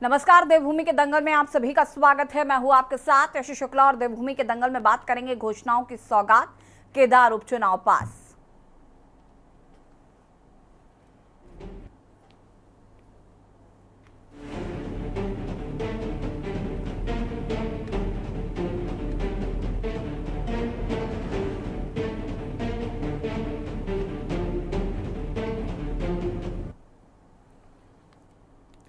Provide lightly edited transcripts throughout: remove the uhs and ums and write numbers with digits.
नमस्कार। देवभूमि के दंगल में आप सभी का स्वागत है। मैं हूं आपके साथ यश शुक्ला और देवभूमि के दंगल में बात करेंगे घोषणाओं की सौगात, केदार उपचुनाव पास।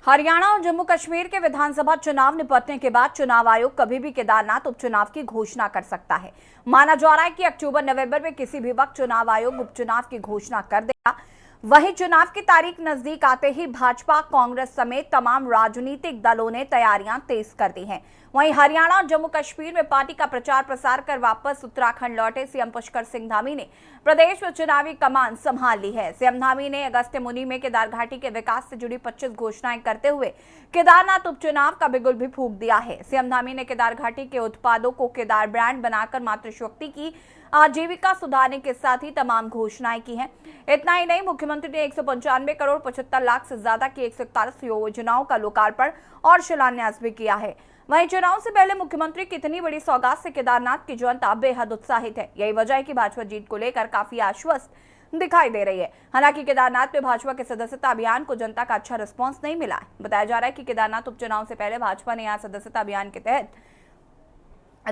हरियाणा और जम्मू कश्मीर के विधानसभा चुनाव निपटने के बाद चुनाव आयोग कभी भी केदारनाथ उपचुनाव की घोषणा कर सकता है। माना जा रहा है कि अक्टूबर नवंबर में किसी भी वक्त चुनाव आयोग उपचुनाव की घोषणा कर देगा। वहीं चुनाव की तारीख नजदीक आते ही भाजपा, कांग्रेस समेत तमाम राजनीतिक दलों ने तैयारियां तेज कर दी हैं। वहीं हरियाणा और जम्मू कश्मीर में पार्टी का प्रचार प्रसार कर वापस उत्तराखंड लौटे सीएम पुष्कर सिंह धामी ने प्रदेश में चुनावी कमान संभाल ली है। सीएम धामी ने अगस्त्य मुनि में केदार घाटी के विकास से जुड़ी 25 घोषणाएं करते हुए केदारनाथ उपचुनाव का बिगुल भी फूंक दिया है। सीएम धामी ने केदार घाटी के उत्पादों को केदार ब्रांड बनाकर मातृशक्ति की आजीविका सुधारने के साथ ही तमाम घोषणाएं की हैं। इतना ही नहीं, मुख्यमंत्री ने 195 करोड़ 75 लाख से ज्यादा की 141 योजनाओं का लोकार्पण और शिलान्यास भी किया है। वहीं चुनाव से पहले मुख्यमंत्री की इतनी बड़ी सौगात से केदारनाथ की जनता बेहद उत्साहित है। यही वजह है कि भाजपा जीत को लेकर काफी आश्वस्त दिखाई दे रही है। हालांकि केदारनाथ में भाजपा के सदस्यता अभियान को जनता का अच्छा रिस्पांस नहीं मिला है। बताया जा रहा है कि केदारनाथ उपचुनाव से पहले भाजपा ने यहां सदस्यता अभियान के तहत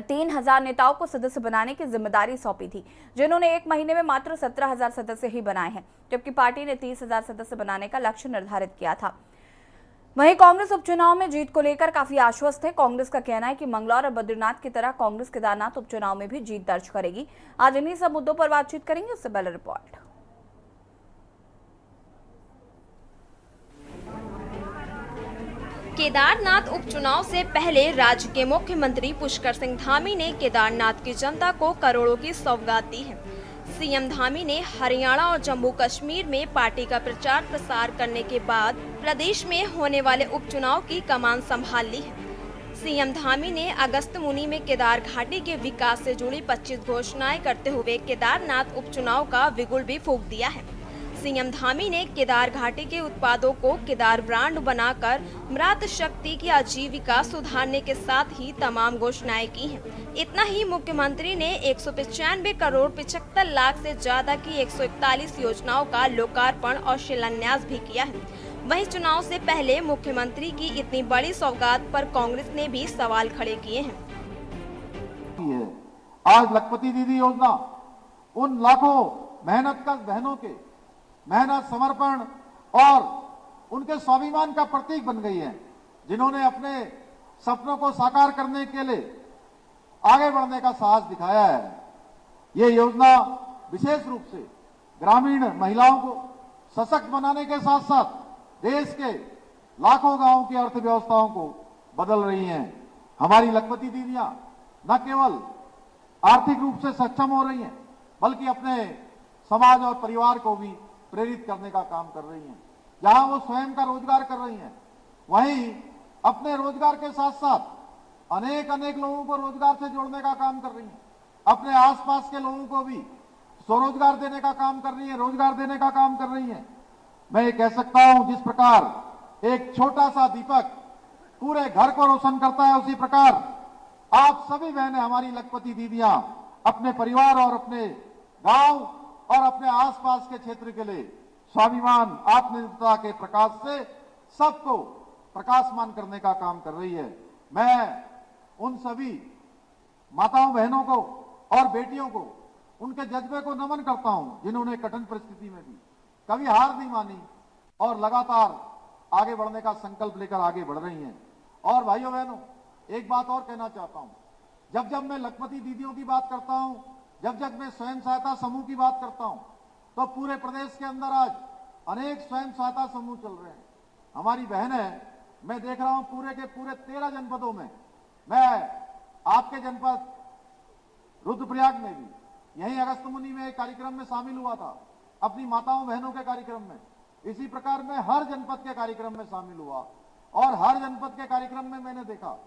3000 नेताओं को सदस्य बनाने की जिम्मेदारी सौंपी थी, जिन्होंने एक महीने में मात्र 17,000 सदस्य ही बनाए हैं, जबकि पार्टी ने 30,000 सदस्य बनाने का लक्ष्य निर्धारित किया था। वहीं कांग्रेस उपचुनाव में जीत को लेकर काफी आश्वस्त है। कांग्रेस का कहना है कि मंगलौर और बद्रीनाथ की तरह कांग्रेस केदारनाथ उपचुनाव में भी जीत दर्ज करेगी। आज इन्हीं सब मुद्दों पर बातचीत करेंगे। उससे पहले रिपोर्ट। केदारनाथ उपचुनाव से पहले राज्य के मुख्यमंत्री पुष्कर सिंह धामी ने केदारनाथ की जनता को करोड़ों की सौगात दी है। सीएम धामी ने हरियाणा और जम्मू कश्मीर में पार्टी का प्रचार प्रसार करने के बाद प्रदेश में होने वाले उपचुनाव की कमान संभाल ली है। सीएम धामी ने अगस्त्य मुनि में केदार घाटी के विकास से जुड़ी 25 घोषणाएं करते हुए केदारनाथ उपचुनाव का बिगुल भी फूंक दिया है। सीएम धामी ने केदार घाटी के उत्पादों को केदार ब्रांड बनाकर मातृशक्ति की आजीविका सुधारने के साथ ही तमाम घोषणाएं की हैं। इतना ही, मुख्यमंत्री ने 195 करोड़ 75 लाख से ज्यादा की 141 योजनाओं का लोकार्पण और शिलान्यास भी किया है। वहीं चुनाव से पहले मुख्यमंत्री की इतनी बड़ी सौगात पर कांग्रेस ने भी सवाल खड़े किए हैं। आज लखपति दीदी योजना उन लाखों मेहनत कश बहनों के मेहनत, समर्पण और उनके स्वाभिमान का प्रतीक बन गई है, जिन्होंने अपने सपनों को साकार करने के लिए आगे बढ़ने का साहस दिखाया है। ये योजना विशेष रूप से ग्रामीण महिलाओं को सशक्त बनाने के साथ साथ देश के लाखों गांवों की अर्थव्यवस्थाओं को बदल रही हैं। हमारी लखपति दीदियां न केवल आर्थिक रूप से सक्षम हो रही हैं, बल्कि अपने समाज और परिवार को भी प्रेरित करने का काम कर रही हैं। जहां वो स्वयं का रोजगार कर रही हैं, वहीं अपने रोजगार के साथ साथ अनेक लोगों को रोजगार से जोड़ने का काम कर रही हैं। अपने आसपास के लोगों को भी स्वरोजगार देने का काम कर रही है, रोजगार देने का काम कर रही है। मैं ये कह सकता हूं, जिस प्रकार एक छोटा सा दीपक पूरे घर को रोशन करता है, उसी प्रकार आप सभी बहनें, हमारी लखपति दीदियां अपने परिवार और अपने गांव और अपने आसपास के क्षेत्र के लिए स्वाभिमान, आत्मनिर्भरता के प्रकाश से सबको प्रकाशमान करने का काम कर रही है। मैं उन सभी माताओं, बहनों को और बेटियों को, उनके जज्बे को नमन करता हूं, जिन्होंने कठिन परिस्थिति में भी कभी हार नहीं मानी और लगातार आगे बढ़ने का संकल्प लेकर आगे बढ़ रही हैं। और भाइयों बहनों, एक बात और कहना चाहता हूं, जब जब मैं लखपति दीदियों की बात करता हूं, जब जब मैं स्वयं सहायता समूह की बात करता हूं, तो पूरे प्रदेश के अंदर आज अनेक स्वयं सहायता समूह चल रहे हैं। हमारी बहनें, मैं देख रहा हूं पूरे के पूरे 13 जनपदों में, मैं आपके जनपद रुद्रप्रयाग में भी, यहीं अगस्त्य मुनि में एक कार्यक्रम में शामिल हुआ था, अपनी माताओं बहनों के कार्यक्रम में। इसी प्रकार मैं हर जनपद के कार्यक्रम में शामिल हुआ और हर जनपद के कार्यक्रम में मैंने देखा,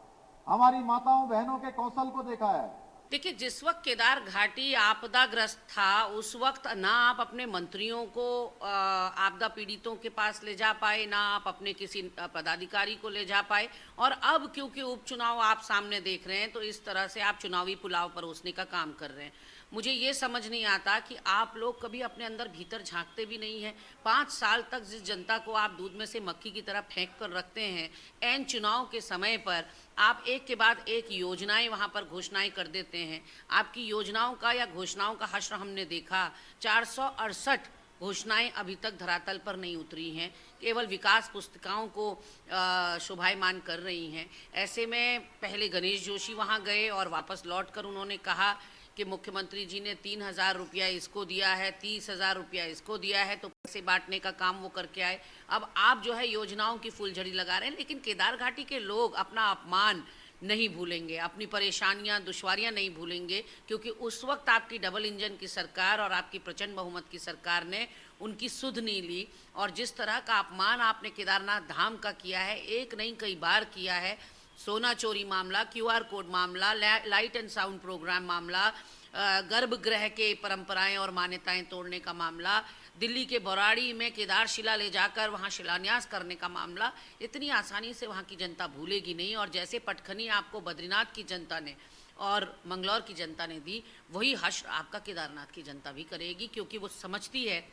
हमारी माताओं बहनों के कौशल को देखा है, देखिए, जिस वक्त केदार घाटी आपदाग्रस्त था, उस वक्त ना आप अपने मंत्रियों को आपदा पीड़ितों के पास ले जा पाए, ना आप अपने किसी पदाधिकारी को ले जा पाए, और अब क्योंकि उपचुनाव आप सामने देख रहे हैं तो इस तरह से आप चुनावी पुलाव परोसने का काम कर रहे हैं। मुझे ये समझ नहीं आता कि आप लोग कभी अपने अंदर भीतर झांकते भी नहीं हैं। 5 साल तक जिस जनता को आप दूध में से मक्खी की तरह फेंक कर रखते हैं, ऐन चुनाव के समय पर आप एक के बाद एक योजनाएं वहां पर घोषणाएं कर देते हैं। आपकी योजनाओं का या घोषणाओं का हश्र हमने देखा। 468 घोषणाएं अभी तक धरातल पर नहीं उतरी हैं, केवल विकास पुस्तिकाओं को शोभायमान कर रही हैं। ऐसे में पहले गणेश जोशी वहां गए और वापस लौटकर उन्होंने कहा कि मुख्यमंत्री जी ने 3,000 रुपया इसको दिया है, 30,000 रुपया इसको दिया है, तो पैसे बांटने का काम वो करके आए। अब आप जो है योजनाओं की फुलझड़ी लगा रहे हैं, लेकिन केदार घाटी के लोग अपना अपमान नहीं भूलेंगे, अपनी परेशानियां दुश्वारियां नहीं भूलेंगे, क्योंकि उस वक्त आपकी डबल इंजन की सरकार और आपकी प्रचंड बहुमत की सरकार ने उनकी सुध नहीं ली। और जिस तरह का अपमान आपने केदारनाथ धाम का किया है, एक नहीं कई बार किया है। सोना चोरी मामला, QR कोड मामला, लाइट एंड साउंड प्रोग्राम मामला, गर्भगृह के परंपराएं और मान्यताएं तोड़ने का मामला, दिल्ली के बौराड़ी में केदारशिला ले जाकर वहां शिलान्यास करने का मामला, इतनी आसानी से वहां की जनता भूलेगी नहीं। और जैसे पटखनी आपको बद्रीनाथ की जनता ने और मंगलौर की जनता ने दी, वही हश्र आपका केदारनाथ की जनता भी करेगी, क्योंकि वो समझती है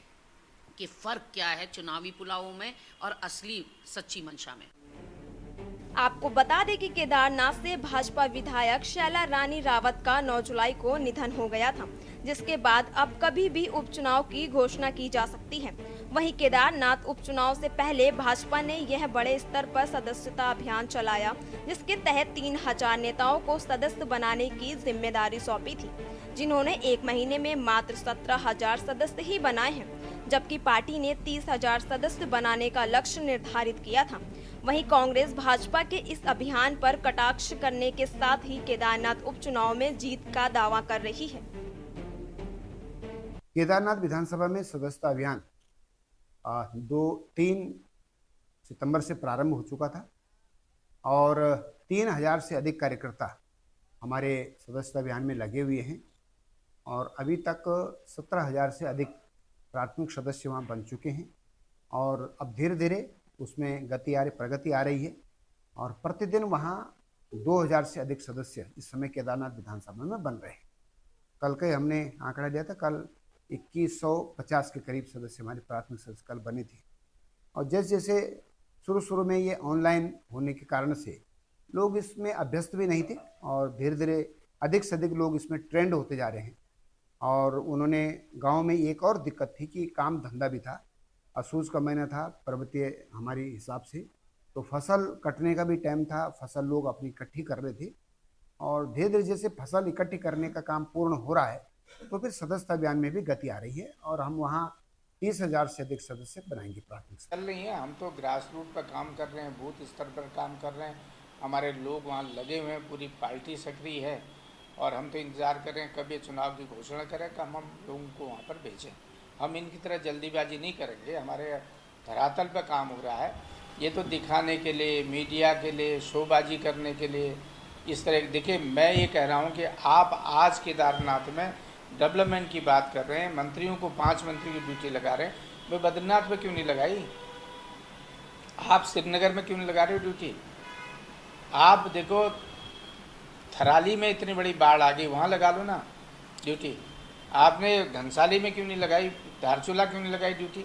कि फ़र्क क्या है चुनावी पुलावों में और असली सच्ची मंशा में। आपको बता दें कि केदारनाथ से भाजपा विधायक शैला रानी रावत का 9 जुलाई को निधन हो गया था, जिसके बाद अब कभी भी उपचुनाव की घोषणा की जा सकती है। वहीं केदारनाथ उपचुनाव से पहले भाजपा ने यह बड़े स्तर पर सदस्यता अभियान चलाया, जिसके तहत 3,000 नेताओं को सदस्य बनाने की जिम्मेदारी सौंपी थी, जिन्होंने 1 महीने में मात्र 17,000 सदस्य ही बनाए हैं, जबकि पार्टी ने 30,000 सदस्य बनाने का लक्ष्य निर्धारित किया था। वहीं कांग्रेस भाजपा के इस अभियान पर कटाक्ष करने के साथ ही केदारनाथ उपचुनाव में जीत का दावा कर रही है। केदारनाथ विधानसभा में सदस्यता अभियान 3 सितंबर से प्रारंभ हो चुका था और 3,000 से अधिक कार्यकर्ता हमारे सदस्यता अभियान में लगे हुए हैं और अभी तक 17,000 से अधिक प्राथमिक सदस्य वहाँ बन चुके हैं और अब धीरे धीरे उसमें प्रगति आ रही है और प्रतिदिन वहाँ 2,000 से अधिक सदस्य इस समय केदारनाथ विधानसभा में बन रहे हैं। कल के हमने आंकड़ा दिया था, कल 2150 के करीब सदस्य हमारे प्राथमिक सदस्य कल बने थे। और जैसे जैसे शुरू में ये ऑनलाइन होने के कारण से लोग इसमें अभ्यस्त भी नहीं थे और धीरे धीरे अधिक से अधिक लोग इसमें ट्रेंड होते जा रहे हैं। और उन्होंने गांव में एक और दिक्कत थी कि काम धंधा भी था, असूज का महीना था पर्वतीय हमारी हिसाब से, तो फसल कटने का भी टाइम था, फसल लोग अपनी इकट्ठी कर रहे थे और धीरे धीरे जैसे फसल इकट्ठी करने का काम पूर्ण हो रहा है तो फिर सदस्यता अभियान में भी गति आ रही है और हम वहाँ 30,000 से अधिक सदस्य बनाएंगे। प्राथमिक चल रही है, हम तो ग्रास रूट पर काम कर रहे हैं, बूथ स्तर पर काम कर रहे हैं, हमारे लोग वहाँ लगे हुए हैं, पूरी पार्टी सक्रिय है और हम तो इंतज़ार कर रहे हैं कब ये चुनाव की घोषणा करें, कब हम लोगों को वहाँ पर भेजें। हम इनकी तरह जल्दीबाजी नहीं करेंगे, हमारे धरातल पर काम हो रहा है। ये तो दिखाने के लिए, मीडिया के लिए, शोबाजी करने के लिए इस तरह। देखिए, मैं ये कह रहा हूँ कि आप आज केदारनाथ में डेवलपमेंट की बात कर रहे हैं, मंत्रियों को 5 मंत्री की ड्यूटी लगा रहे हैं, वे बद्रीनाथ में क्यों नहीं लगाई? आप श्रीनगर में क्यों नहीं लगा रहे हो ड्यूटी? आप देखो थराली में इतनी बड़ी बाढ़ आ गई, वहाँ लगा लो ना ड्यूटी। आपने घनसाली में क्यों नहीं लगाई, धारचूला क्यों नहीं लगाई ड्यूटी?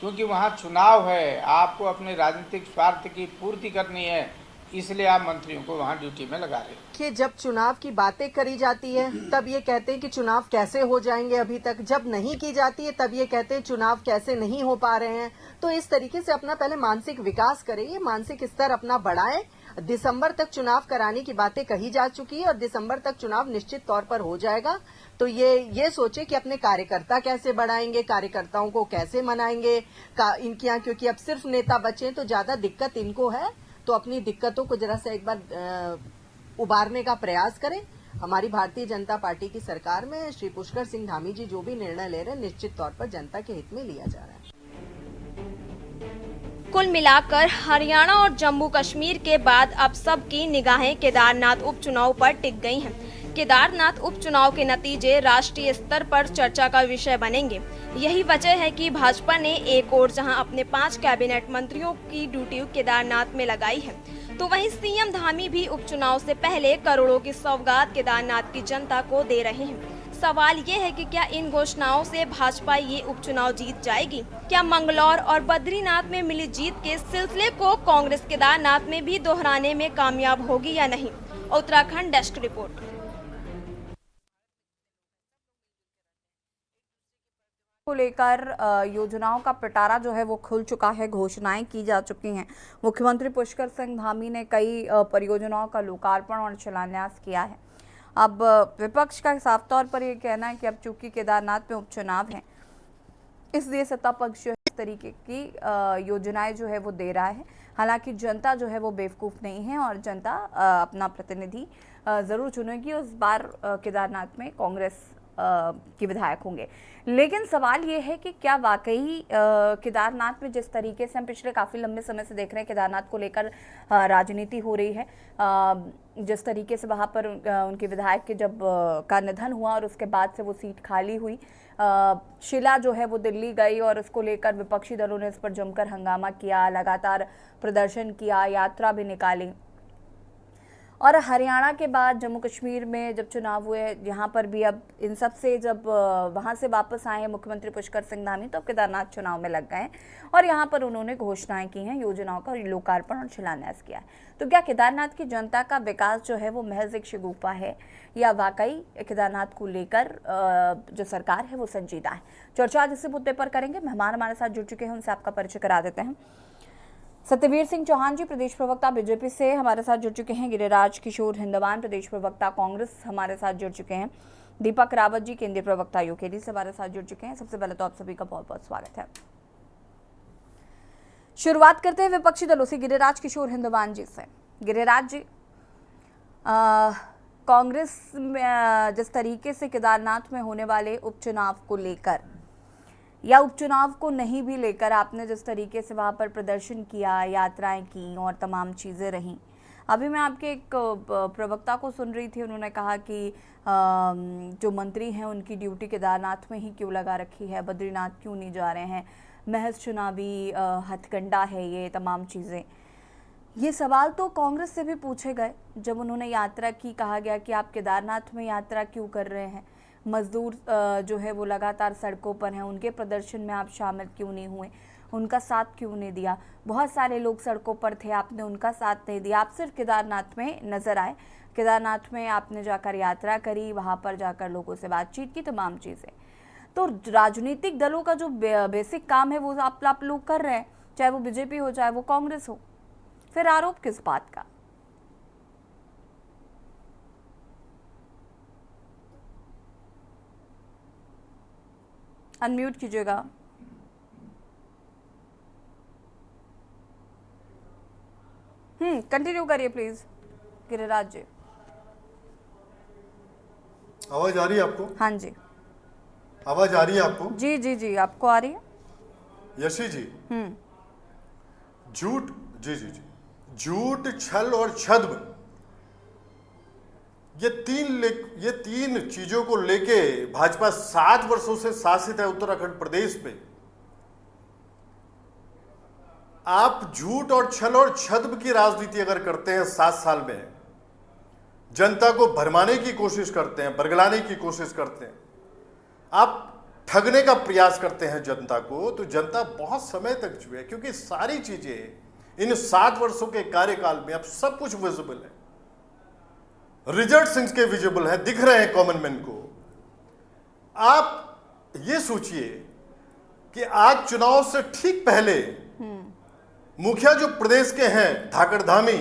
क्योंकि वहाँ चुनाव है, आपको अपने राजनीतिक स्वार्थ की पूर्ति करनी है, इसलिए आप मंत्रियों को वहाँ ड्यूटी में लगा रहे हैं। कि जब चुनाव की बातें करी जाती है तब ये कहते हैं कि चुनाव कैसे हो जाएंगे, अभी तक जब नहीं की जाती है तब ये कहते हैं चुनाव कैसे नहीं हो पा रहे हैं। तो इस तरीके से अपना पहले मानसिक विकास करें, ये मानसिक स्तर अपना बढ़ाएं। दिसंबर तक चुनाव कराने की बातें कही जा चुकी है और दिसंबर तक चुनाव निश्चित तौर पर हो जाएगा। तो ये सोचे कि अपने कार्यकर्ता कैसे बढ़ाएंगे, कार्यकर्ताओं को कैसे मनाएंगे इनके यहाँ, क्योंकि अब सिर्फ नेता बचे तो ज्यादा दिक्कत इनको है। तो अपनी दिक्कतों को जरा सा एक बार उबारने का प्रयास करें। हमारी भारतीय जनता पार्टी की सरकार में श्री पुष्कर सिंह धामी जी जो भी निर्णय ले रहे हैं निश्चित तौर पर जनता के हित में लिया जा रहा है। कुल मिलाकर हरियाणा और जम्मू कश्मीर के बाद अब सबकी निगाहें केदारनाथ उपचुनाव पर टिक गई हैं। केदारनाथ उपचुनाव के नतीजे राष्ट्रीय स्तर पर चर्चा का विषय बनेंगे। यही वजह है कि भाजपा ने एक ओर जहां अपने 5 कैबिनेट मंत्रियों की ड्यूटी केदारनाथ में लगाई है, तो वहीं सीएम धामी भी उपचुनाव से पहले करोड़ों की सौगात केदारनाथ की जनता को दे रहे हैं। सवाल ये है कि क्या इन घोषणाओं से भाजपा ये उपचुनाव जीत जाएगी? क्या मंगलौर और बद्रीनाथ में मिली जीत के सिलसिले को कांग्रेस केदारनाथ में भी दोहराने में कामयाब होगी या नहीं? Uttarakhand desk report. को लेकर योजनाओं का पिटारा जो है वो खुल चुका है, घोषणाएं की जा चुकी हैं। मुख्यमंत्री पुष्कर सिंह धामी ने कई परियोजनाओं का लोकार्पण और शिलान्यास किया है। अब विपक्ष का साफ तौर पर ये कहना है कि अब चूंकि केदारनाथ में उपचुनाव है, इसलिए सत्ता पक्ष जो है इस तरीके की योजनाएं जो है वो दे रहा है। हालांकि जनता जो है वो बेवकूफ़ नहीं है और जनता अपना प्रतिनिधि ज़रूर चुनेगी। उस बार केदारनाथ में कांग्रेस के विधायक होंगे। लेकिन सवाल ये है कि क्या वाकई केदारनाथ में जिस तरीके से हम पिछले काफ़ी लंबे समय से देख रहे हैं केदारनाथ को लेकर राजनीति हो रही है, जिस तरीके से वहाँ पर उनके विधायक के जब का निधन हुआ और उसके बाद से वो सीट खाली हुई, शिला जो है वो दिल्ली गई और उसको लेकर विपक्षी दलों ने इस पर जमकर हंगामा किया, लगातार प्रदर्शन किया, यात्रा भी निकाली। और हरियाणा के बाद जम्मू कश्मीर में जब चुनाव हुए, यहाँ पर भी अब इन सब से जब वहाँ से वापस आए हैं मुख्यमंत्री पुष्कर सिंह धामी, तो केदारनाथ चुनाव में लग गए हैं और यहाँ पर उन्होंने घोषणाएं की हैं, योजनाओं का लोकार्पण और शिलान्यास किया है। तो क्या केदारनाथ की जनता का विकास जो है वो महज एक शगुफा है या वाकई केदारनाथ को लेकर जो सरकार है वो संजीदा है? चर्चा आज इसी मुद्दे पर करेंगे। मेहमान हमारे साथ जुड़ चुके हैं, उनसे आपका परिचय करा देते हैं। सत्यवीर सिंह चौहान जी प्रदेश प्रवक्ता बीजेपी से हमारे साथ जुड़ चुके हैं। गिरिराज किशोर हिंदवान प्रदेश प्रवक्ता कांग्रेस हमारे साथ जुड़ चुके हैं। दीपक रावत जी केंद्रीय प्रवक्ता यूकेडी से हमारे साथ जुड़ चुके हैं। सबसे पहले तो आप सभी का बहुत बहुत स्वागत है। शुरुआत करते हैं विपक्षी दलों से, गिरिराज किशोर हिंदवान जी से। गिरिराज जी, कांग्रेस में जिस तरीके से केदारनाथ में होने वाले उपचुनाव को लेकर या उपचुनाव को नहीं भी लेकर आपने जिस तरीके से वहाँ पर प्रदर्शन किया, यात्राएं की और तमाम चीज़ें रहीं, अभी मैं आपके एक प्रवक्ता को सुन रही थी, उन्होंने कहा कि जो मंत्री हैं उनकी ड्यूटी केदारनाथ में ही क्यों लगा रखी है, बद्रीनाथ क्यों नहीं जा रहे हैं, महज चुनावी हथकंडा है ये तमाम चीज़ें। ये सवाल तो कांग्रेस से भी पूछे गए जब उन्होंने यात्रा की। कहा गया कि आप केदारनाथ में यात्रा क्यों कर रहे हैं, मजदूर जो है वो लगातार सड़कों पर हैं, उनके प्रदर्शन में आप शामिल क्यों नहीं हुए, उनका साथ क्यों नहीं दिया? बहुत सारे लोग सड़कों पर थे, आपने उनका साथ नहीं दिया, आप सिर्फ केदारनाथ में नजर आए। केदारनाथ में आपने जाकर यात्रा करी, वहाँ पर जाकर लोगों से बातचीत की, तमाम चीज़ें। तो राजनीतिक दलों का जो बेसिक काम है वो आप लोग कर रहे हैं, चाहे वो बीजेपी हो चाहे वो कांग्रेस हो, फिर आरोप किस बात का? अनम्यूट कीजिएगा। कंटिन्यू करिए प्लीज गिरिराज जी। आवाज आ रही है आपको? हाँ जी, आवाज आ रही है आपको? जी जी जी, आपको आ रही है? यशी जी, झूठ, जी जी जी, झूठ, छल और छद्म, ये तीन चीजों को लेके भाजपा 7 वर्षों से शासित है उत्तराखंड प्रदेश में। आप झूठ और छल और छद्म की राजनीति अगर करते हैं 7 साल में, जनता को भरमाने की कोशिश करते हैं, बरगलाने की कोशिश करते हैं, आप ठगने का प्रयास करते हैं जनता को, तो जनता बहुत समय तक चुप है, क्योंकि सारी चीजें इन 7 वर्षों के कार्यकाल में अब सब कुछ विजिबल है, रिजल्ट्स इनके विजिबल है, दिख रहे हैं कॉमन मैन को। आप ये सोचिए कि आज चुनाव से ठीक पहले मुखिया जो प्रदेश के हैं धाकड़ धामी,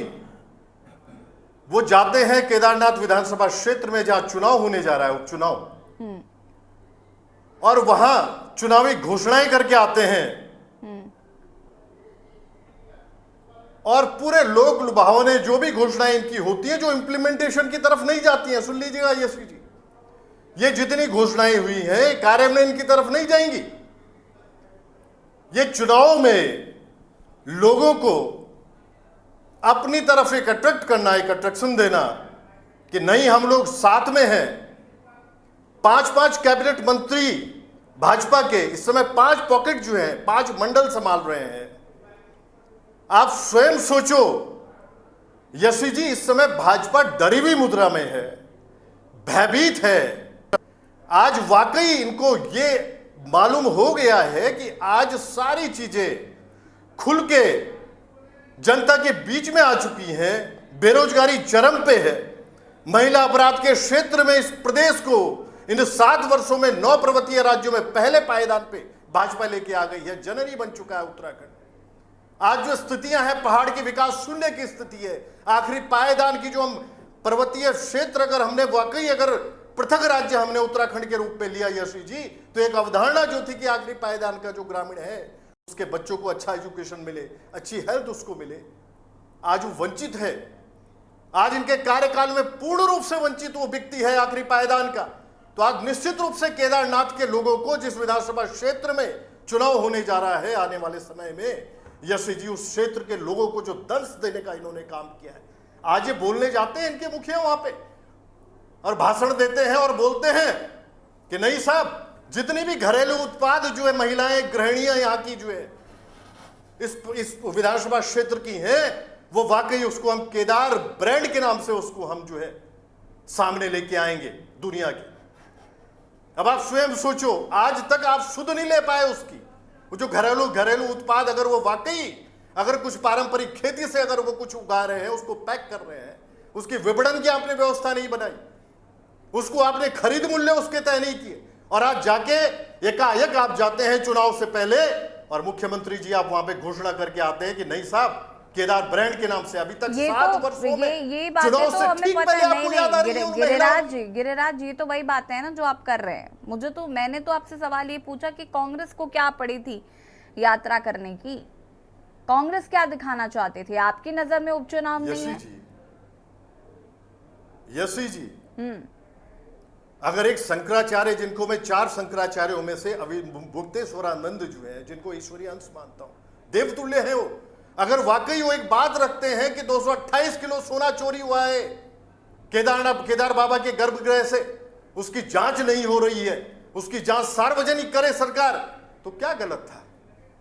वो जाते हैं केदारनाथ विधानसभा क्षेत्र में जहां चुनाव होने जा रहा है, उपचुनाव, और वहां चुनावी घोषणाएं करके आते हैं और पूरे लोक लुभावने जो भी घोषणाएं इनकी होती है जो इंप्लीमेंटेशन की तरफ नहीं जाती हैं, सुन लीजिएगा यशी जी, ये जितनी घोषणाएं हुई हैं कार्यान्वयन इनकी तरफ नहीं जाएंगी। ये चुनाव में लोगों को अपनी तरफ एक अट्रैक्ट करना, एक अट्रैक्शन देना, कि नहीं हम लोग साथ में हैं। 5-5 कैबिनेट मंत्री भाजपा के इस समय 5 पॉकेट जो हैं, 5 मंडल संभाल रहे हैं। आप स्वयं सोचो यशी जी, इस समय भाजपा डरी हुई मुद्रा में है, भयभीत है। आज वाकई इनको ये मालूम हो गया है कि आज सारी चीजें खुल के जनता के बीच में आ चुकी हैं। बेरोजगारी चरम पे है। महिला अपराध के क्षेत्र में इस प्रदेश को इन 7 वर्षों में 9 पर्वतीय राज्यों में पहले पायदान पे भाजपा लेके आ गई है। जननी बन चुका है उत्तराखंड। आज जो स्थितियां हैं, पहाड़ की विकास शून्य की स्थिति है। आखिरी पायदान की जो हम पर्वतीय क्षेत्र अगर हमने वाकई अगर पृथक राज्य हमने उत्तराखंड के रूप में लिया यशी जी, तो एक अवधारणा जो थी कि आखिरी पायदान का जो ग्रामीण है उसके बच्चों को अच्छा एजुकेशन मिले, अच्छी हेल्थ उसको मिले, आज वो वंचित है। आज इनके कार्यकाल में पूर्ण रूप से वंचित वो व्यक्ति है आखिरी पायदान का। तो आज निश्चित रूप से केदारनाथ के लोगों को, जिस विधानसभा क्षेत्र में चुनाव होने जा रहा है आने वाले समय में, यशी जी उस क्षेत्र के लोगों को जो दर्श देने का इन्होंने काम किया है। आज ये बोलने जाते हैं इनके मुखिया वहां पे और भाषण देते हैं और बोलते हैं कि नहीं साहब, जितनी भी घरेलू उत्पाद जो है महिलाएं गृहिणियां यहाँ की जो है इस विधानसभा क्षेत्र की हैं, वो वाकई उसको हम केदार ब्रांड के नाम से उसको हम जो है सामने लेके आएंगे दुनिया के। अब आप स्वयं सोचो, आज तक आप सुध नहीं ले पाए उसकी। वो जो घरेलू उत्पाद अगर वो वाकई अगर कुछ पारंपरिक खेती से अगर वो कुछ उगा रहे हैं, उसको पैक कर रहे हैं, उसकी विपणन की आपने व्यवस्था नहीं बनाई, उसको आपने खरीद मूल्य उसके तय नहीं किए, और आज जाके एकाएक आप जाते हैं चुनाव से पहले और मुख्यमंत्री जी आप वहां पे घोषणा करके आते हैं कि नहीं साहब, केदार ब्रांड के नाम से अभी तक 7 वर्षों में ये बातें चुनाव तो से हमें ठीक पता पहले है। आपको याद आ रही है उन महिलाओं गिरिराज जी, ये तो वही बातें हैं ना जो आप कर रहे हैं। मैंने तो आपसे सवाल ये पूछा कि कांग्रेस को क्या पड़ी थी यात्रा करने की, कांग्रेस क्या दिखाना चाहती थी? आपकी नजर में उपचुनाव नहीं है? यशी जी, अगर एक शंकराचार्य, जिनको मैं 4 शंकराचार्यों में से अभी मुक्तेश्वरानंद जो है, जिनको ईश्वरीय अंश मानता हूं, देवतुल्य है वो, अगर वाकई वो एक बात रखते हैं कि 228 किलो सोना चोरी हुआ है केदार बाबा के गर्भगृह से, उसकी जांच नहीं हो रही है, उसकी जांच सार्वजनिक करे सरकार, तो क्या गलत था?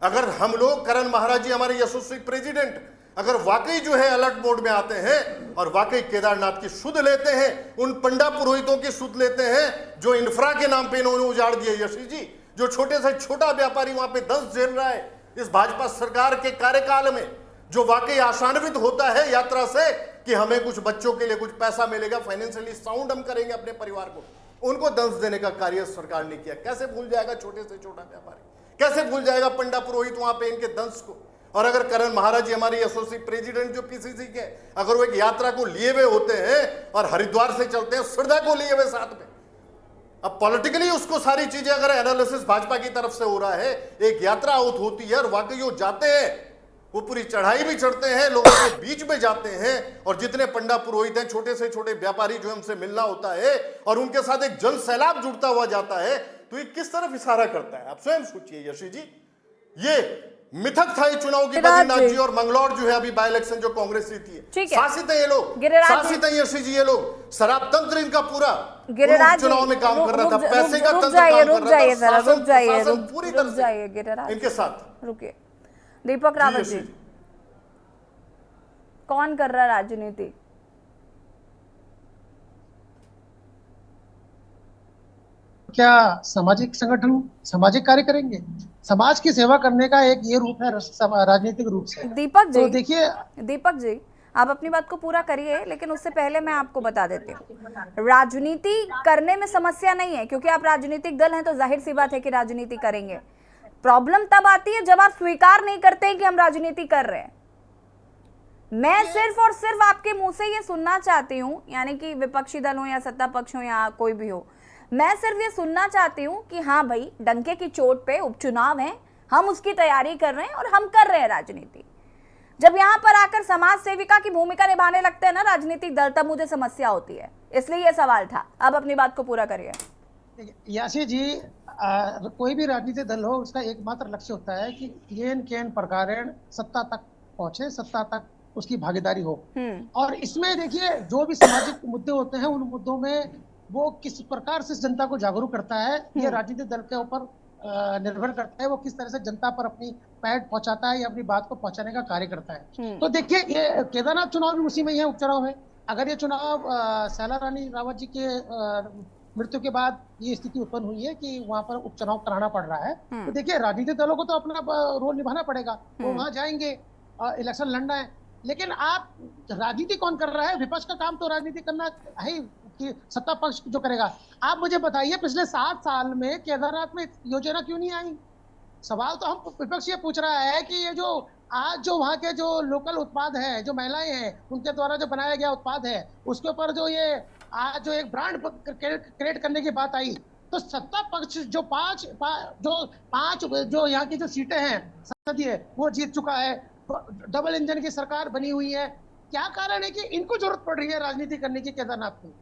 अगर हम लोग, करण महाराज जी हमारे यशस्वी प्रेसिडेंट, अगर वाकई जो है अलर्ट मोड में आते हैं और वाकई केदारनाथ की सुध लेते हैं, उन पंडा पुरोहितों की सुध लेते हैं जो इंफ्रा के नाम पे इन्होंने उजाड़ दिए यशी जी, जो छोटे से छोटा व्यापारी वहां पे दंश झेल रहा है इस भाजपा सरकार के कार्यकाल में, जो वाकई आशान्वित होता है यात्रा से कि हमें कुछ बच्चों के लिए कुछ पैसा मिलेगा, फाइनेंशियली साउंड हम करेंगे अपने परिवार को, उनको दंश देने का कार्य सरकार ने किया। कैसे भूल जाएगा छोटे से छोटा व्यापारी, कैसे भूल जाएगा पंडा पुरोहित वहां पे इनके दंश को? और अगर करण महाराज जी हमारे एसोसिएट प्रेसिडेंट जो पीसीसी के, अगर वो एक यात्रा को लिए हुए होते हैं और हरिद्वार से चलते हैं श्रद्धा को लिए हुए साथ में, अब पॉलिटिकली उसको सारी चीजें अगर एनालिसिस भाजपा की तरफ से हो रहा है, एक यात्रा आउट होती है और वाकई वो जाते हैं, वो पूरी चढ़ाई भी चढ़ते हैं, लोगों के बीच में जाते हैं, और जितने पंडा पुरोहित हैं, छोटे से छोटे व्यापारी जो हमसे मिलना होता है और उनके साथ एक जन सैलाब जुड़ता हुआ जाता है, तो ये किस तरफ इशारा करता है? आप स्वयं सोचिए यशी जी। ये मिथक था ये चुनाव की, बद्रीनाथ जी और मंगलौर जो है अभी बाय इलेक्शन जो कांग्रेस जीती है, शासित है ये लोग, शासित है यशी जी ये लोग, शराब तंत्र इनका पूरा चुनाव में काम कर रहा था, पैसे का तंत्र काम कर रहा था, शासन पूरी तरह से इनके साथ। रुकिए दीपक रावत जी, कौन कर रहा है राजनीति? क्या सामाजिक संगठन सामाजिक कार्य करेंगे? समाज की सेवा करने का एक ये रूप है राजनीतिक रूप से। दीपक जी, तो देखिए दीपक जी, आप अपनी बात को पूरा करिए, लेकिन उससे पहले मैं आपको बता देती हूँ, राजनीति करने में समस्या नहीं है, क्योंकि आप राजनीतिक दल हैं तो जाहिर सी बात है कि राजनीति करेंगे। प्रॉब्लम तब आती है जब आप स्वीकार नहीं करते हैं कि हम राजनीति कर रहे हैं। मैं सिर्फ और सिर्फ आपके मुंह से ये सुनना चाहती हूँ, यानी कि विपक्षी दल हो या सत्ता पक्ष हो या कोई भी हो, मैं सिर्फ ये सुनना चाहती हूँ कि हाँ भाई, डंके की चोट पे उपचुनाव है, हम उसकी तैयारी कर रहे हैं और हम कर रहे हैं राजनीति। जब यहाँ पर आकर समाज सेविका की भूमिका निभाने लगते हैं ना राजनीतिक दल, तब मुझे समस्या होती है। इसलिए ये सवाल था। अब अपनी बात को पूरा करिए। यासी जी, कोई भी राजनीतिक दल हो, उसका एकमात्र लक्ष्य होता है कि केन प्रकारेण सत्ता तक पहुंचे, सत्ता तक उसकी भागीदारी हो। और इसमें देखिए जो भी सामाजिक मुद्दे होते हैं उन मुद्दों में वो किस प्रकार से जनता को जागरूक करता है, ये राजनीतिक दल के ऊपर निर्भर करता है, वो किस तरह से जनता पर अपनी पैठ पहुंचाता है या अपनी बात को पहुंचाने का कार्य करता है। तो देखिए ये केदारनाथ चुनाव भी उसी में ही है, उपचुनाव है। अगर ये चुनाव सैला रानी रावत जी के मृत्यु के बाद ये स्थिति उत्पन्न हुई है कि वहां पर उपचुनाव कराना पड़ रहा है, तो देखिए राजनीतिक दलों को तो अपना रोल निभाना पड़ेगा, वो वहां जाएंगे इलेक्शन लड़ना है। लेकिन आप राजनीति कौन कर रहा है? विपक्ष का काम तो राजनीति करना है कि सत्ता पक्ष जो करेगा। आप मुझे बताइए पिछले 7 साल में केदारनाथ में योजना क्यों नहीं आई? सवाल तो हम विपक्ष ये पूछ रहा है कि ये जो आज जो वहाँ के जो लोकल उत्पाद है, जो महिलाएं हैं उनके द्वारा जो बनाया गया उत्पाद है, उसके ऊपर जो ये आज जो एक ब्रांड क्रिएट करने की बात आई, तो सत्ता पक्ष जो पांच जो यहाँ की जो सीटें हैं संसदीय वो जीत चुका है, डबल इंजन की सरकार बनी हुई है। क्या कारण है कि इनको जरूरत पड़ रही है राजनीति करने की केदारनाथ में?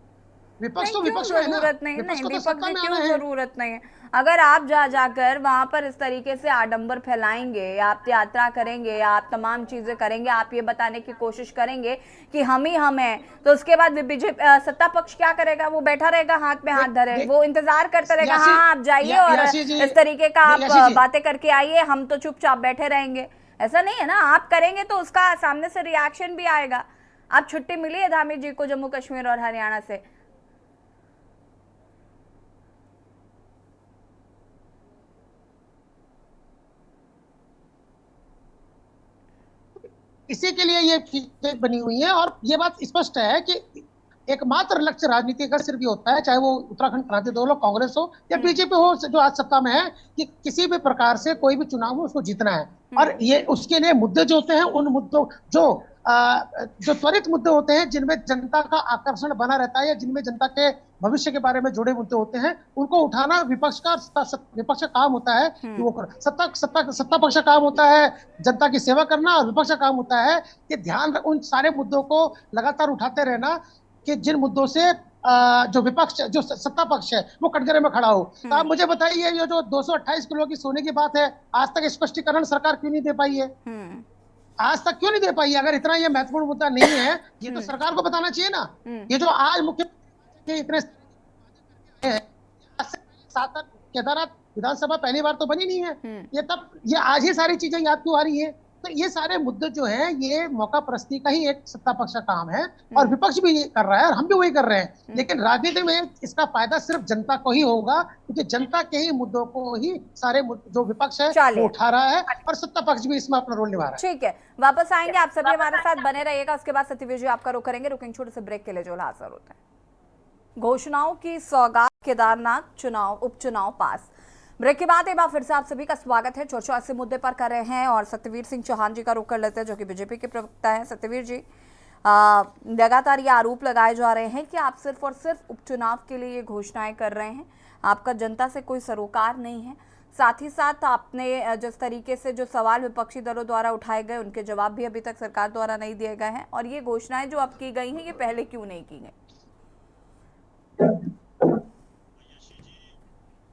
विपक्ष तो विपक्ष है ना, जरूरत नहीं, विपक्ष को तो विपक्ष सत्ता की में क्यों आना है। जरूरत नहीं है? अगर आप जाकर वहां पर इस तरीके से आडंबर फैलाएंगे, आप यात्रा करेंगे, आप तमाम चीजें करेंगे, आप ये बताने की कोशिश करेंगे कि हम ही हम हैं, तो उसके बाद बीजेपी सत्ता पक्ष क्या करेगा? वो बैठा रहेगा हाथ में हाथ धरे, वो इंतजार करता रहेगा, हाँ आप जाइए और इस तरीके का आप बातें करके आइए, हम तो चुपचाप बैठे रहेंगे। ऐसा नहीं है ना, आप करेंगे तो उसका सामने से रिएक्शन भी आएगा। आप छुट्टी मिली है धामी जी को जम्मू कश्मीर और हरियाणा से? इसी के लिए ये चीजें बनी हुई है। और ये बात स्पष्ट है कि एकमात्र लक्ष्य राजनीति का सिर्फ ये होता है, चाहे वो उत्तराखंड क्रांति दल हो, कांग्रेस हो या बीजेपी हो जो आज सत्ता में है, कि किसी भी प्रकार से कोई भी चुनाव हो उसको जीतना है। और ये उसके लिए मुद्दे जो होते हैं, उन मुद्दों जो त्वरित मुद्दे होते हैं, जिनमें जनता का आकर्षण बना रहता है या जिनमें जनता के भविष्य के बारे में जुड़े मुद्दे होते हैं, उनको उठाना विपक्ष का काम होता है कि वो सत्ता पक्ष का काम होता है जनता की सेवा करना, और विपक्ष का काम होता है कि ध्यान उन सारे मुद्दों को लगातार उठाते रहना कि जिन मुद्दों से जो विपक्ष जो सत्ता पक्ष है वो कटघरे में खड़ा हो। तो आप मुझे बताइए ये जो 228 किलो की सोने की बात है, आज तक स्पष्टीकरण सरकार क्यों नहीं दे पाई है? आज तक क्यों नहीं दे पाई? अगर इतना ये महत्वपूर्ण मुद्दा नहीं है, ये तो सरकार को बताना चाहिए ना। ये जो आज मुख्यमंत्री इतने केदारनाथ विधानसभा पहली बार तो बनी नहीं है, ये आज ही सारी चीजें याद क्यों आ रही है? तो ये सारे मुद्दे जो हैं ये मौका परस्ती का ही एक सत्ता पक्ष का काम है, और विपक्ष भी ये कर रहा है और हम भी वही कर रहे हैं। लेकिन राजनीति में इसका फायदा सिर्फ जनता को ही होगा, क्योंकि जनता के ही मुद्दों को ही सारे जो विपक्ष है वो उठा रहा है, और सत्ता पक्ष भी इसमें अपना रोल निभा रहा है। ठीक है, वापस आएंगे, आप सभी हमारे साथ बने रहिएगा। उसके बाद सत्यवीर जी आपका रुख करेंगे, रुकेंगे छोटे से ब्रेक के लिए जो हाजिर होते हैं। घोषणाओं की सौगात, केदारनाथ चुनाव उपचुनाव पास। ब्रेक के बाद एक बार फिर से आप सभी का स्वागत है। चर्चा ऐसे मुद्दे पर कर रहे हैं और सत्यवीर सिंह चौहान जी का रुख कर लेते हैं, जो कि बीजेपी के प्रवक्ता हैं। सत्यवीर जी, लगातार ये आरोप लगाए जा रहे हैं कि आप सिर्फ और सिर्फ उपचुनाव के लिए ये घोषणाएं कर रहे हैं, आपका जनता से कोई सरोकार नहीं है। साथ ही साथ आपने जिस तरीके से जो सवाल विपक्षी दलों द्वारा उठाए गए, उनके जवाब भी अभी तक सरकार द्वारा नहीं दिए गए हैं, और ये घोषणाएं जो अब की गई हैं ये पहले क्यों नहीं की गई?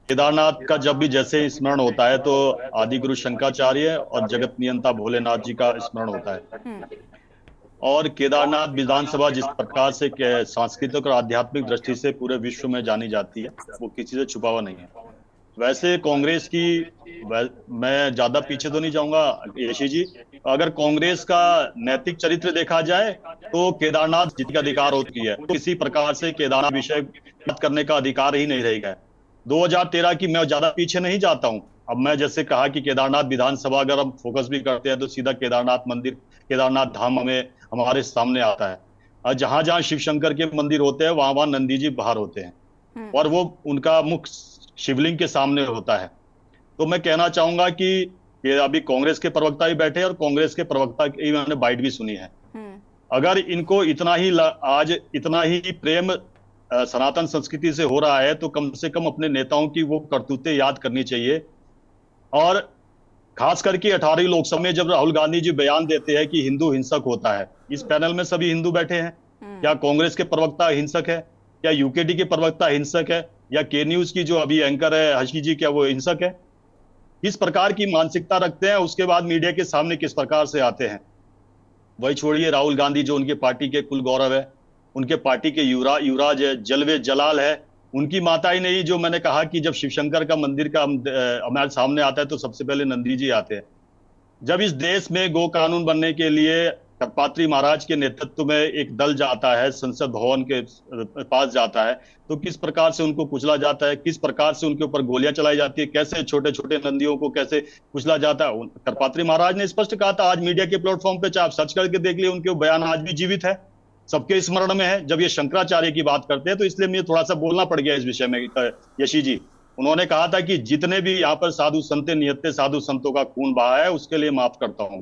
केदारनाथ का जब भी जैसे स्मरण होता है तो आदि गुरु शंकराचार्य और जगत नियंता भोलेनाथ जी का स्मरण होता है। और केदारनाथ विधानसभा जिस प्रकार से सांस्कृतिक और आध्यात्मिक दृष्टि से पूरे विश्व में जानी जाती है, वो किसी से छुपा हुआ नहीं है। वैसे कांग्रेस की मैं ज्यादा पीछे तो नहीं जाऊंगा यशी जी, अगर कांग्रेस का नैतिक चरित्र देखा जाए तो केदारनाथ जीत का अधिकार होती है, तो किसी प्रकार से केदारनाथ विषय बात करने का अधिकार ही नहीं रहेगा। 2013 की मैं ज्यादा पीछे नहीं जाता हूं। अब मैं जैसे कहा कि केदारनाथ विधानसभा अगर हम फोकस भी करते हैं तो सीधा केदारनाथ मंदिर, केदारनाथ धाम हमें हमारे सामने आता है, और जहां जहां शिव शंकर के मंदिर होते हैं वहां वहां नंदी जी बाहर होते हैं, और वो उनका मुख शिवलिंग के सामने होता है। तो मैं कहना चाहूंगा कि अभी कांग्रेस के प्रवक्ता भी बैठे और कांग्रेस के प्रवक्ता की मैंने बाइट भी सुनी है। अगर इनको आज इतना ही प्रेम सनातन संस्कृति से हो रहा है तो कम से कम अपने नेताओं की वो करतूतें याद करनी चाहिए। और खास करके 18वीं लोकसभा में जब राहुल गांधी जी बयान देते हैं कि हिंदू हिंसक होता है, इस पैनल में सभी हिंदू बैठे हैं, क्या कांग्रेस के प्रवक्ता हिंसक है? क्या यूकेडी के प्रवक्ता हिंसक है? या के न्यूज की जो अभी एंकर है हशी जी, क्या वो हिंसक है? किस प्रकार की मानसिकता रखते हैं, उसके बाद मीडिया के सामने किस प्रकार से आते हैं? वही छोड़िए, राहुल गांधी जो उनके पार्टी के कुल गौरव है, उनके पार्टी के युवराज है, जलवे जलाल है, उनकी माता ही नहीं। जो मैंने कहा कि जब शिवशंकर का मंदिर का हमारे सामने आता है तो सबसे पहले नंदी जी आते हैं। जब इस देश में गो कानून बनने के लिए करपात्री महाराज के नेतृत्व में एक दल जाता है, संसद भवन के पास जाता है, तो किस प्रकार से उनको कुचला जाता है, किस प्रकार से उनके ऊपर गोलियां चलाई जाती है, कैसे छोटे छोटे नंदियों को कैसे कुचला जाता है। करपात्री महाराज ने स्पष्ट कहा था, आज मीडिया के प्लेटफॉर्म पे चाहे आप सर्च करके देख लिए, उनके बयान आज भी जीवित है, सबके स्मरण में है। जब ये शंकराचार्य की बात करते हैं तो इसलिए मुझे थोड़ा सा बोलना पड़ गया इस विषय में। यशी जी, उन्होंने कहा था कि जितने भी यहाँ पर साधु संत निहत्ते साधु संतों का खून बहा है उसके लिए माफ करता हूं,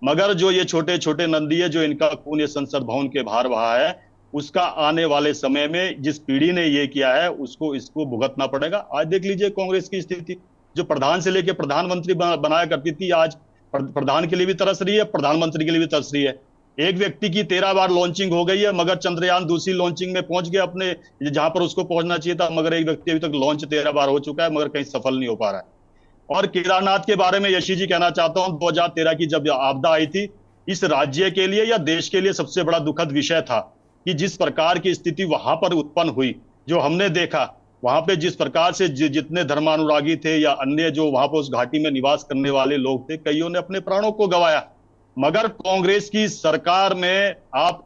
मगर जो ये छोटे छोटे नंदी है, जो इनका खून ये संसद भवन के बाहर बहा है, उसका आने वाले समय में जिस पीढ़ी ने ये किया है उसको इसको भुगतना पड़ेगा। आज देख लीजिए कांग्रेस की स्थिति, जो प्रधान से लेकर प्रधानमंत्री बनाया करती थी, आज प्रधान के लिए भी तरस रही है, प्रधानमंत्री के लिए भी तरस रही है। एक व्यक्ति की 13 बार लॉन्चिंग हो गई है, मगर चंद्रयान दूसरी लॉन्चिंग में पहुंच गया अपने जहां पर उसको पहुंचना चाहिए था, मगर एक व्यक्ति अभी तक लॉन्च 13 बार हो चुका है, मगर कहीं सफल नहीं हो पा रहा है। और केदारनाथ के बारे में यशी जी कहना चाहता हूं, 2013 की जब आपदा आई थी, इस राज्य के लिए या देश के लिए सबसे बड़ा दुखद विषय था कि जिस प्रकार की स्थिति वहां पर उत्पन्न हुई, जो हमने देखा वहां पे जिस प्रकार से जितने धर्मानुरागी थे या अन्य जो वहां पर उस घाटी में निवास करने वाले लोग थे, कईयों ने अपने प्राणों को गंवाया। मगर कांग्रेस की सरकार में आप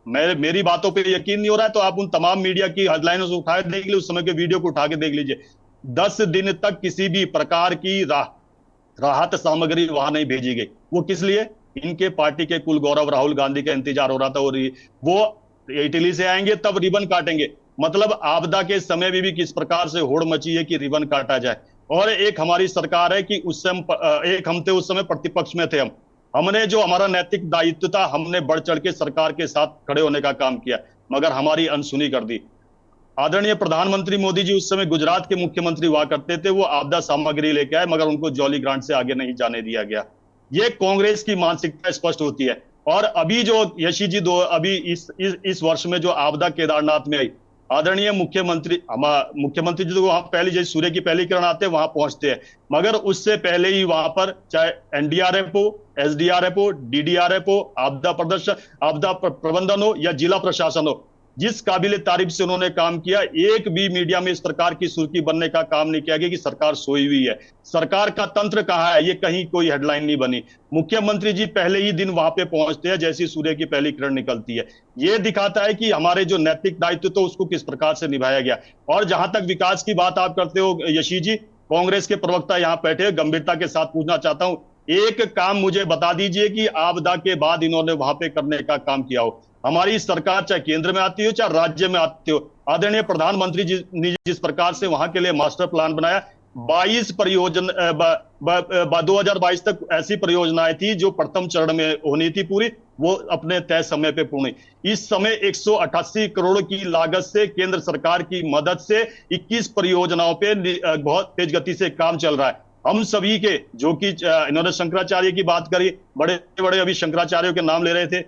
मेरी बातों पे यकीन नहीं हो रहा है तो आप उन तमाम मीडिया की हेडलाइनों से उठा के देख लीजिए, उस समय के वीडियो को उठा के देख लीजिए। 10 दिन तक किसी भी प्रकार की राहत सामग्री वहां नहीं भेजी गई। वो किस लिए? इनके पार्टी के कुल गौरव राहुल गांधी का इंतजार हो रहा था, और वो इटली से आएंगे तब रिबन काटेंगे। मतलब आपदा के समय भी किस प्रकार से होड़ मची है कि रिबन काटा जाए। और एक हमारी सरकार है कि उस समय हम थे, उस समय प्रतिपक्ष में थे, हमने जो हमारा नैतिक दायित्व था, हमने बढ़ चढ़ के सरकार के साथ खड़े होने का काम किया, मगर हमारी अनसुनी कर दी। आदरणीय प्रधानमंत्री मोदी जी उस समय गुजरात के मुख्यमंत्री हुआ करते थे, वो आपदा सामग्री लेके आए, मगर उनको जॉली ग्रांट से आगे नहीं जाने दिया गया। ये कांग्रेस की मानसिकता स्पष्ट होती है। और अभी जो यशी जी अभी इस वर्ष में जो आपदा केदारनाथ में आई, आदरणीय मुख्यमंत्री जी तो वहां पहले जैसे सूर्य की पहली किरण आते हैं वहां पहुंचते हैं, मगर उससे पहले ही वहां पर चाहे एनडीआरएफ हो, एसडीआरएफ हो, डीडीआरएफ हो, आपदा प्रबंधन हो या जिला प्रशासन हो, जिस काबिले तारीफ से उन्होंने काम किया, एक भी मीडिया में इस प्रकार की सुर्खी बनने का काम नहीं किया गया कि सरकार सोई हुई है। सरकार का तंत्र कहां है, ये कहीं कोई हेडलाइन नहीं बनी। मुख्यमंत्री जी पहले ही दिन वहां पे पहुंचते हैं जैसी सूर्य की पहली किरण निकलती है। ये दिखाता है कि हमारे जो नैतिक दायित्व तो उसको किस प्रकार से निभाया गया। और जहां तक विकास की बात आप करते हो यशी जी, कांग्रेस के प्रवक्ता यहाँ बैठे, गंभीरता के साथ पूछना चाहता हूं, एक काम मुझे बता दीजिए कि आपदा के बाद इन्होंने वहां पे करने का काम किया हो। हमारी सरकार चाहे केंद्र में आती हो चाहे राज्य में आती हो, आदरणीय प्रधानमंत्री जी ने जिस प्रकार से वहां के लिए मास्टर प्लान बनाया, 22 परियोजना 2022 तक ऐसी परियोजनाएं थी जो प्रथम चरण में होनी थी पूरी, वो अपने तय समय पे पूर्ण। इस समय 188 करोड़ की लागत से केंद्र सरकार की मदद से 21 परियोजनाओं पे बहुत तेज गति से काम चल रहा है। हम सभी के जो कि इन्होंने शंकराचार्य की बात करी, बड़े बड़े अभी शंकराचार्यों के नाम ले रहे थे,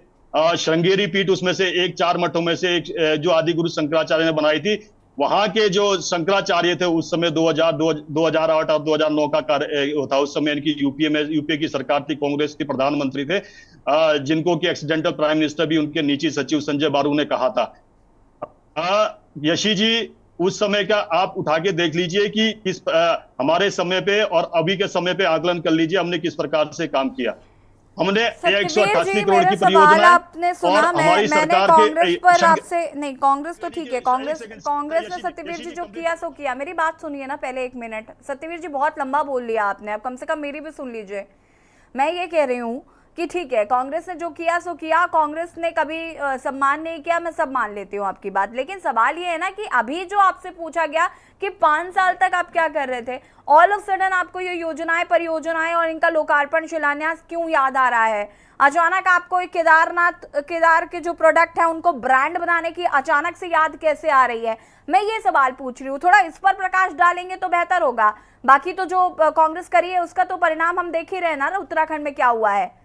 श्रृंगेरी पीठ उसमें से एक, 4 मठों में से एक जो आदि गुरु शंकराचार्य ने बनाई थी, वहां के जो शंकराचार्य थे उस समय 2008 और 2009 का कार्य होता, उस समय इनकी यूपीए की सरकार थी, कांग्रेस के प्रधानमंत्री थे, जिनको कि एक्सीडेंटल प्राइम मिनिस्टर भी उनके नीची सचिव संजय बारू ने कहा था। यशी जी उस समय का आप उठा के देख लीजिए कि किस हमारे समय पे और अभी के समय पे आकलन कर लीजिए हमने किस प्रकार से काम किया। हमने 188 करोड़ की परियोजना आपने सुना, मैंने कांग्रेस पर आपसे नहीं, कांग्रेस तो ठीक है, कांग्रेस ने सत्यवीर जी जो किया सो किया। मेरी बात सुनिए ना पहले 1 मिनट। सत्यवीर जी बहुत लंबा बोल लिया आपने, अब कम से कम मेरी भी सुन लीजिए। मैं ये कह रही हूँ कि ठीक है, कांग्रेस ने जो किया सो किया, कांग्रेस ने कभी सम्मान नहीं किया, मैं सब मान लेती हूँ आपकी बात, लेकिन सवाल ये है ना कि अभी जो आपसे पूछा गया कि 5 साल तक आप क्या कर रहे थे, ऑल ऑफ सडन आपको ये योजनाएं परियोजनाएं और इनका लोकार्पण शिलान्यास क्यों याद आ रहा है? अचानक आपको केदार के जो प्रोडक्ट है उनको ब्रांड बनाने की अचानक से याद कैसे आ रही है? मैं ये सवाल पूछ रही हूँ, थोड़ा इस पर प्रकाश डालेंगे तो बेहतर होगा। बाकी तो जो कांग्रेस करी है उसका तो परिणाम हम देख ही रहे ना, उत्तराखंड में क्या हुआ है।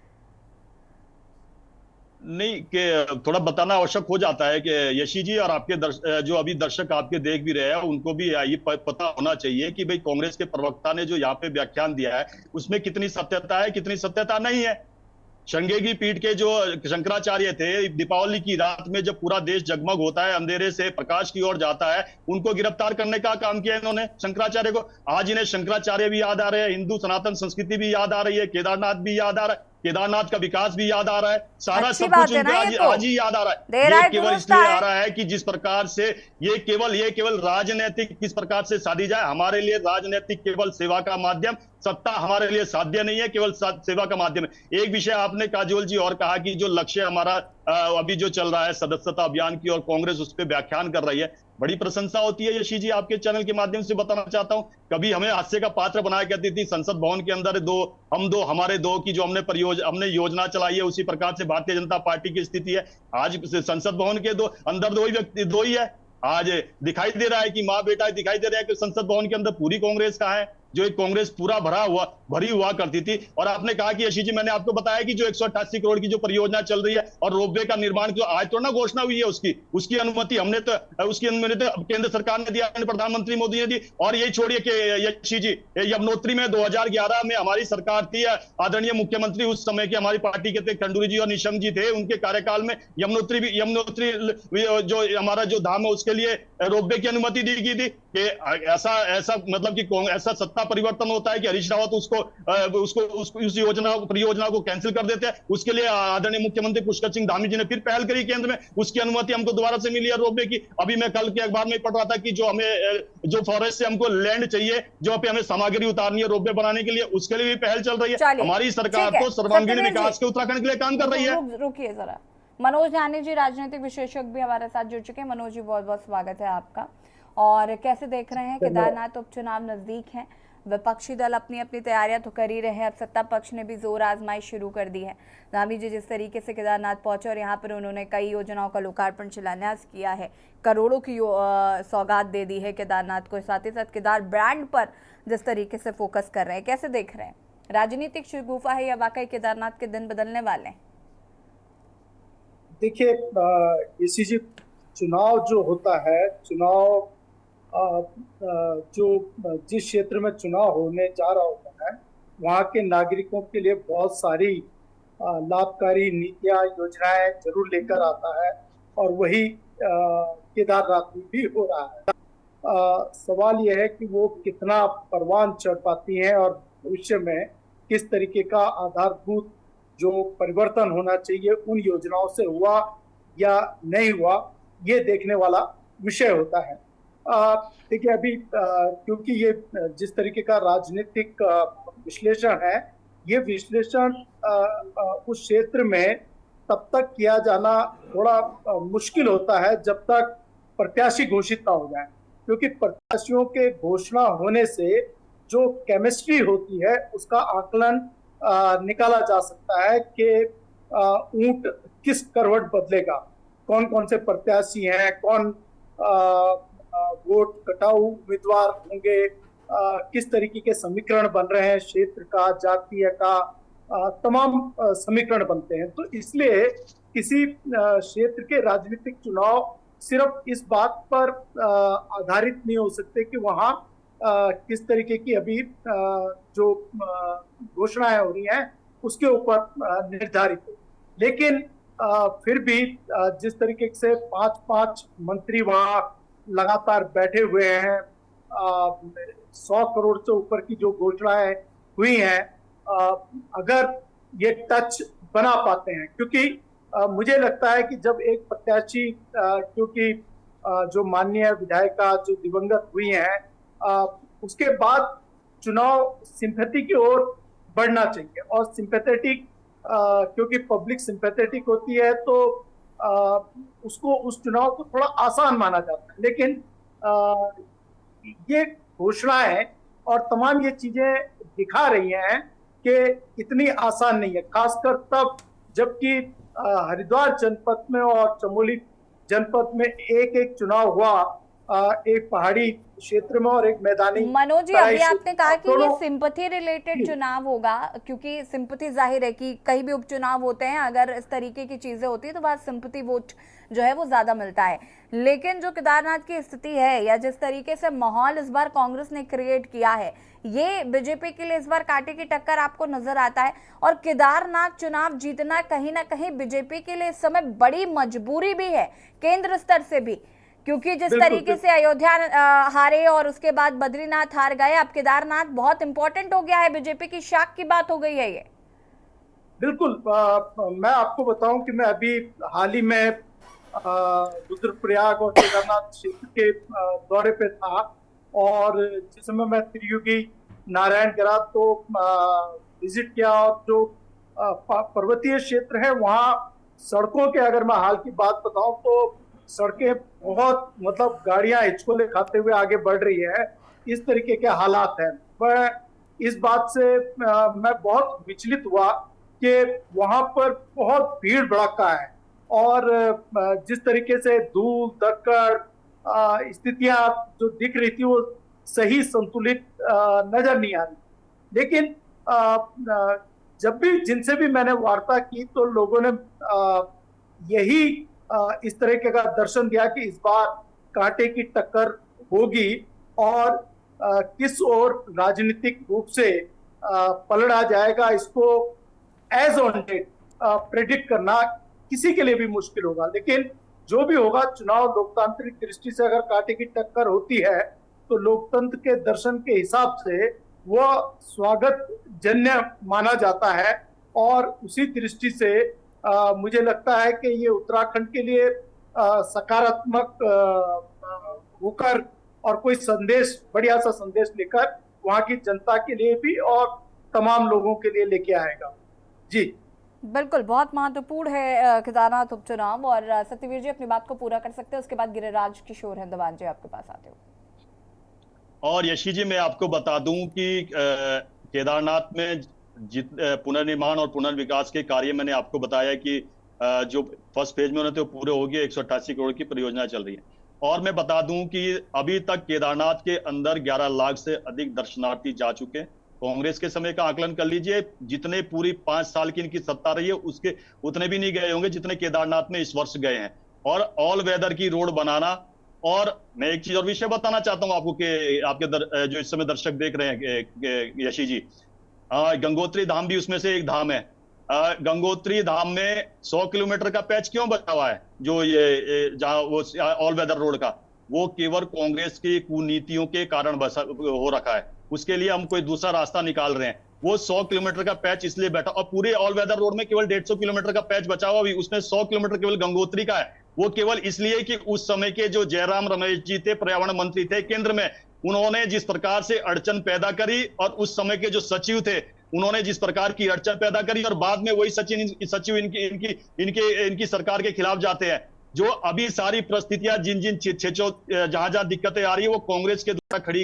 नहीं कि थोड़ा बताना आवश्यक हो जाता है कि यशी जी और आपके जो अभी दर्शक आपके देख भी रहे हैं उनको भी ये पता होना चाहिए कि भाई कांग्रेस के प्रवक्ता ने जो यहाँ पे व्याख्यान दिया है उसमें कितनी सत्यता है, कितनी सत्यता नहीं है। शंगे की पीठ के जो शंकराचार्य थे, दीपावली की रात में जब पूरा देश जगमग होता है, अंधेरे से प्रकाश की ओर जाता है, उनको गिरफ्तार करने का काम किया इन्होंने शंकराचार्य को। आज इन्हें शंकराचार्य भी याद आ रहे हैं, हिंदू सनातन संस्कृति भी याद आ रही है, केदारनाथ भी याद आ रहा है, केदारनाथ का विकास भी याद आ रहा है, सारा अच्छी सब बात कुछ है ना, इनको ये तो आज ही याद आ रहा दे है। रहा ये है, केवल दुरुस्त इसलिए है। आ रहा है कि जिस प्रकार से ये केवल राजनीतिक किस प्रकार से साधी जाए। हमारे लिए राजनीतिक केवल सेवा का माध्यम, सत्ता हमारे लिए साध्य नहीं है, केवल सेवा का माध्यम है। एक विषय आपने काजोल जी और कहा कि जो लक्ष्य हमारा अभी जो चल रहा है सदस्यता अभियान की, और कांग्रेस उस पर व्याख्यान कर रही है, बड़ी प्रशंसा होती है। यशी जी, आपके चैनल के माध्यम से बताना चाहता हूं, कभी हमें हास्य का पात्र बनाया करती थी संसद भवन के अंदर हमारे दो की जो हमने योजना चलाई है, उसी प्रकार से भारतीय जनता पार्टी की स्थिति है। आज संसद भवन के अंदर दो ही है। आज दिखाई दे रहा है कि माँ बेटा दिखाई दे रहा है कि संसद भवन के अंदर पूरी कांग्रेस का है, जो एक कांग्रेस पूरा भरी हुआ करती थी। और आपने कहा कि यशी जी, मैंने आपको बताया कि जो 188 करोड़ की जो परियोजना चल रही है और रोपवे का निर्माण जो आज तो ना घोषणा हुई है, उसकी अनुमति उसकी अनुमति केंद्र सरकार ने दिया, प्रधानमंत्री मोदी ने दी। और यही छोड़िए कि यशी जी, यमुनोत्री में 2011 में हमारी सरकार थी, आदरणीय मुख्यमंत्री उस समय के हमारी पार्टी के थे, खंडूरी जी और निशंक जी थे, उनके कार्यकाल में यमुनोत्री जो हमारा जो धाम है उसके लिए रोपवे की अनुमति दी गई थी। कि ऐसा मतलब कि ऐसा सत्ता परिवर्तन होता है कि हरीश रावत उसको उस परियोजना को कैंसिल कर देते हैं। उसके लिए आदरणीय मुख्यमंत्री पुष्कर सिंह धामी जी ने फिर पहल करी केंद्र में, उसकी अनुमति हमको दोबारा से मिली है रोपवे की। अभी मैं कल के अखबार में पढ़ रहा था कि जो फॉरेस्ट से हमको लैंड चाहिए, जो पे हमें सामग्री उतारनी है रोपवे बनाने के लिए, उसके लिए भी पहल चल रही है। हमारी सरकार तो सर्वांगीण विकास के उत्तराखंड के लिए काम कर रही है। रुकिए जरा, मनोज ध्यानी जी राजनीतिक विशेषज्ञ भी हमारे साथ जुड़ चुके हैं। मनोज जी, बहुत बहुत स्वागत है आपका। और कैसे देख रहे हैं, केदारनाथ उपचुनाव नजदीक हैं, विपक्षी दल अपनी अपनी तैयारियां तो कर ही रहे हैं, अब सत्ता पक्ष ने भी जोर आजमाइश शुरू कर दी है। धामी जी जिस तरीके से केदारनाथ पहुंचे और यहाँ पर उन्होंने कई योजनाओं का लोकार्पण शिलान्यास किया है, करोड़ों की सौगात दे दी है केदारनाथ को, साथ ही साथ केदार ब्रांड पर जिस तरीके से फोकस कर रहे हैं, कैसे देख रहे हैं? राजनीतिक शगुफा है या वाकई केदारनाथ के दिन बदलने वाले हैं? देखिए, इसी जी चुनाव जो होता है, चुनाव जो जिस क्षेत्र में चुनाव होने जा रहा होता है, वहाँ के नागरिकों के लिए बहुत सारी लाभकारी नीतियाँ, योजनाएं जरूर लेकर आता है, और वही केदारनाथ में भी हो रहा है। सवाल यह है कि वो कितना परवान चढ़ पाती हैं और भविष्य में किस तरीके का आधारभूत जो परिवर्तन होना चाहिए उन योजनाओं से हुआ या नहीं हुआ, ये देखने वाला विषय होता है। देखिए, अभी क्योंकि ये जिस तरीके का राजनीतिक विश्लेषण है, ये विश्लेषण उस क्षेत्र में तब तक किया जाना थोड़ा मुश्किल होता है जब तक प्रत्याशी घोषित ना हो जाए, क्योंकि प्रत्याशियों के घोषणा होने से जो केमिस्ट्री होती है उसका आकलन निकाला जा सकता है कि ऊंट किस करवट बदलेगा, कौन कौन से प्रत्याशी हैं, कौन वोट कटाऊ उम्मीदवार होंगे, किस तरीके के समीकरण बन रहे हैं, क्षेत्र का, जातीय का, तमाम समीकरण बनते हैं। तो इसलिए किसी क्षेत्र के राजनीतिक चुनाव सिर्फ इस बात पर आधारित नहीं हो सकते कि वहाँ किस तरीके की अभी जो घोषणाएं हो रही हैं उसके ऊपर निर्धारित हो। लेकिन फिर भी जिस तरीके से 5-5 मंत्री वहाँ लगातार बैठे हुए हैं, 100 करोड़ से ऊपर की जो घोषणाएं हुई हैं, अगर ये टच बना पाते हैं, क्योंकि मुझे लगता है कि जब एक प्रत्याशी, क्योंकि जो माननीय विधायिका जो दिवंगत हुई हैं, उसके बाद चुनाव सिंपैथी की ओर बढ़ना चाहिए, और सिंपैथेटिक क्योंकि पब्लिक सिंपैथेटिक होती है तो उसको उस चुनाव को थोड़ा आसान माना जाता है। लेकिन ये घोषणाएं और तमाम ये चीजें दिखा रही हैं कि इतनी आसान नहीं है, खासकर तब जबकि हरिद्वार जनपद में और चमोली जनपद में एक चुनाव हुआ एक पहाड़ी क्षेत्र में और एक मैदानी मनोज जी, तराई अभी आपने कहा कि ये दोनों- सिंपथी रिलेटेड चुनाव होगा, क्योंकि सिंपथी जाहिर है कि कहीं भी उपचुनाव होते हैं, अगर इस तरीके की चीजें होती है तो वहाँ सिंपथी वोट जो है वो ज्यादा मिलता है। लेकिन जो केदारनाथ की स्थिति है या जिस तरीके से माहौल इस बार कांग्रेस ने क्रिएट किया है, ये बीजेपी के लिए इस बार कांटे की टक्कर आपको नजर आता है। और केदारनाथ चुनाव जीतना कहीं ना कहीं बीजेपी के लिए इस समय बड़ी मजबूरी भी है, केंद्र स्तर से भी, क्योंकि जिस तरीके से अयोध्या हारे और उसके बाद बद्रीनाथ हार गए, अब केदारनाथ बहुत इंपॉर्टेंट हो गया है, बीजेपी की शाख की बात हो गई है ये। बिल्कुल। मैं आपको बताऊं कि मैं अभी हाल ही में रुद्रप्रयाग और केदारनाथ क्षेत्र के दौरे पे था, और जिस समय मैं त्रियुगी नारायणगढ़ तो विजिट किया, और जो पर्वतीय क्षेत्र है वहाँ सड़कों के अगर मैं हाल की बात बताऊं तो सड़कें बहुत मतलब गाड़ियां हिचकोले खाते हुए आगे बढ़ रही है, इस तरीके के हालात हैं। मैं इस बात से मैं बहुत विचलित हुआ कि वहां पर बहुत भीड़ भड़का है, और जिस तरीके से धूल धक्कड़ स्थितियां जो दिख रही थी वो सही संतुलित नजर नहीं आ रही। लेकिन जब भी जिनसे भी मैंने वार्ता की तो लोगों ने यही इस तरीके का दर्शन दिया कि इस बार कांटे की टक्कर होगी, और किस ओर राजनीतिक रूप से पलड़ा जाएगा इसको एज ऑन डेट प्रेडिक्ट करना किसी के लिए भी मुश्किल होगा। लेकिन जो भी होगा, चुनाव लोकतांत्रिक दृष्टि से अगर कांटे की टक्कर होती है तो लोकतंत्र के दर्शन के हिसाब से वह स्वागत जन्य माना जाता है, और उसी दृष्टि से मुझे लगता है कि ये उत्तराखंड के लिए सकारात्मक होकर और कोई संदेश, बढ़िया सा संदेश लेकर वहां की जनता के लिए भी और तमाम लोगों के लिए लेके आएगा। जी बिल्कुल, बहुत महत्वपूर्ण है केदारनाथ उपचुनाव। और सत्यवीर जी अपनी बात को पूरा कर सकते हैं, उसके बाद गिरिराज किशोर हिंदवान जी आपके पास आते हो। और यशी जी, मैं आपको बता दूं कि केदारनाथ में पुनर्निर्माण और पुनर्विकास के कार्य मैंने आपको बताया कि जो फर्स्ट फेज में होने थे वो पूरे हो गए, 188 करोड़ की परियोजना चल रही है। और मैं बता दूं कि अभी तक केदारनाथ के अंदर 11 लाख से अधिक दर्शनार्थी जा चुके हैं। कांग्रेस के समय का आकलन कर लीजिए, जितने पूरी 5 साल की इनकी सत्ता रही है उसके उतने भी नहीं गए होंगे जितने केदारनाथ में इस वर्ष गए हैं। और ऑल वेदर की रोड बनाना, और मैं एक चीज और विषय बताना चाहता हूं आपको कि आपके जो इस समय दर्शक देख रहे हैं यशी जी, गंगोत्री धाम भी उसमें से एक धाम है। गंगोत्री धाम में 100 किलोमीटर का पैच क्यों बचा हुआ है, जो ये जहां वो ऑल वेदर रोड का, वो केवल कांग्रेस की कुनीतियों के कारण हो रखा है। उसके लिए हम कोई दूसरा रास्ता निकाल रहे हैं। वो 100 किलोमीटर का पैच इसलिए बैठा, और पूरे ऑल वेदर रोड में केवल 150 किलोमीटर का पैच बचा हुआ, भी उसमें 100 किलोमीटर केवल गंगोत्री का है। वो केवल इसलिए कि उस समय के जो जयराम रमेश जी थे, पर्यावरण मंत्री थे केंद्र में, उन्होंने जिस प्रकार से अड़चन पैदा करी, और उस समय के जो सचिव थे उन्होंने जिस प्रकार की अड़चन पैदा करी, और बाद में वही सचिव इनकी सरकार के खिलाफ जाते हैं। जो अभी सारी परिस्थितियां जिन जहां दिक्कतें आ रही है वो कांग्रेस के द्वारा खड़ी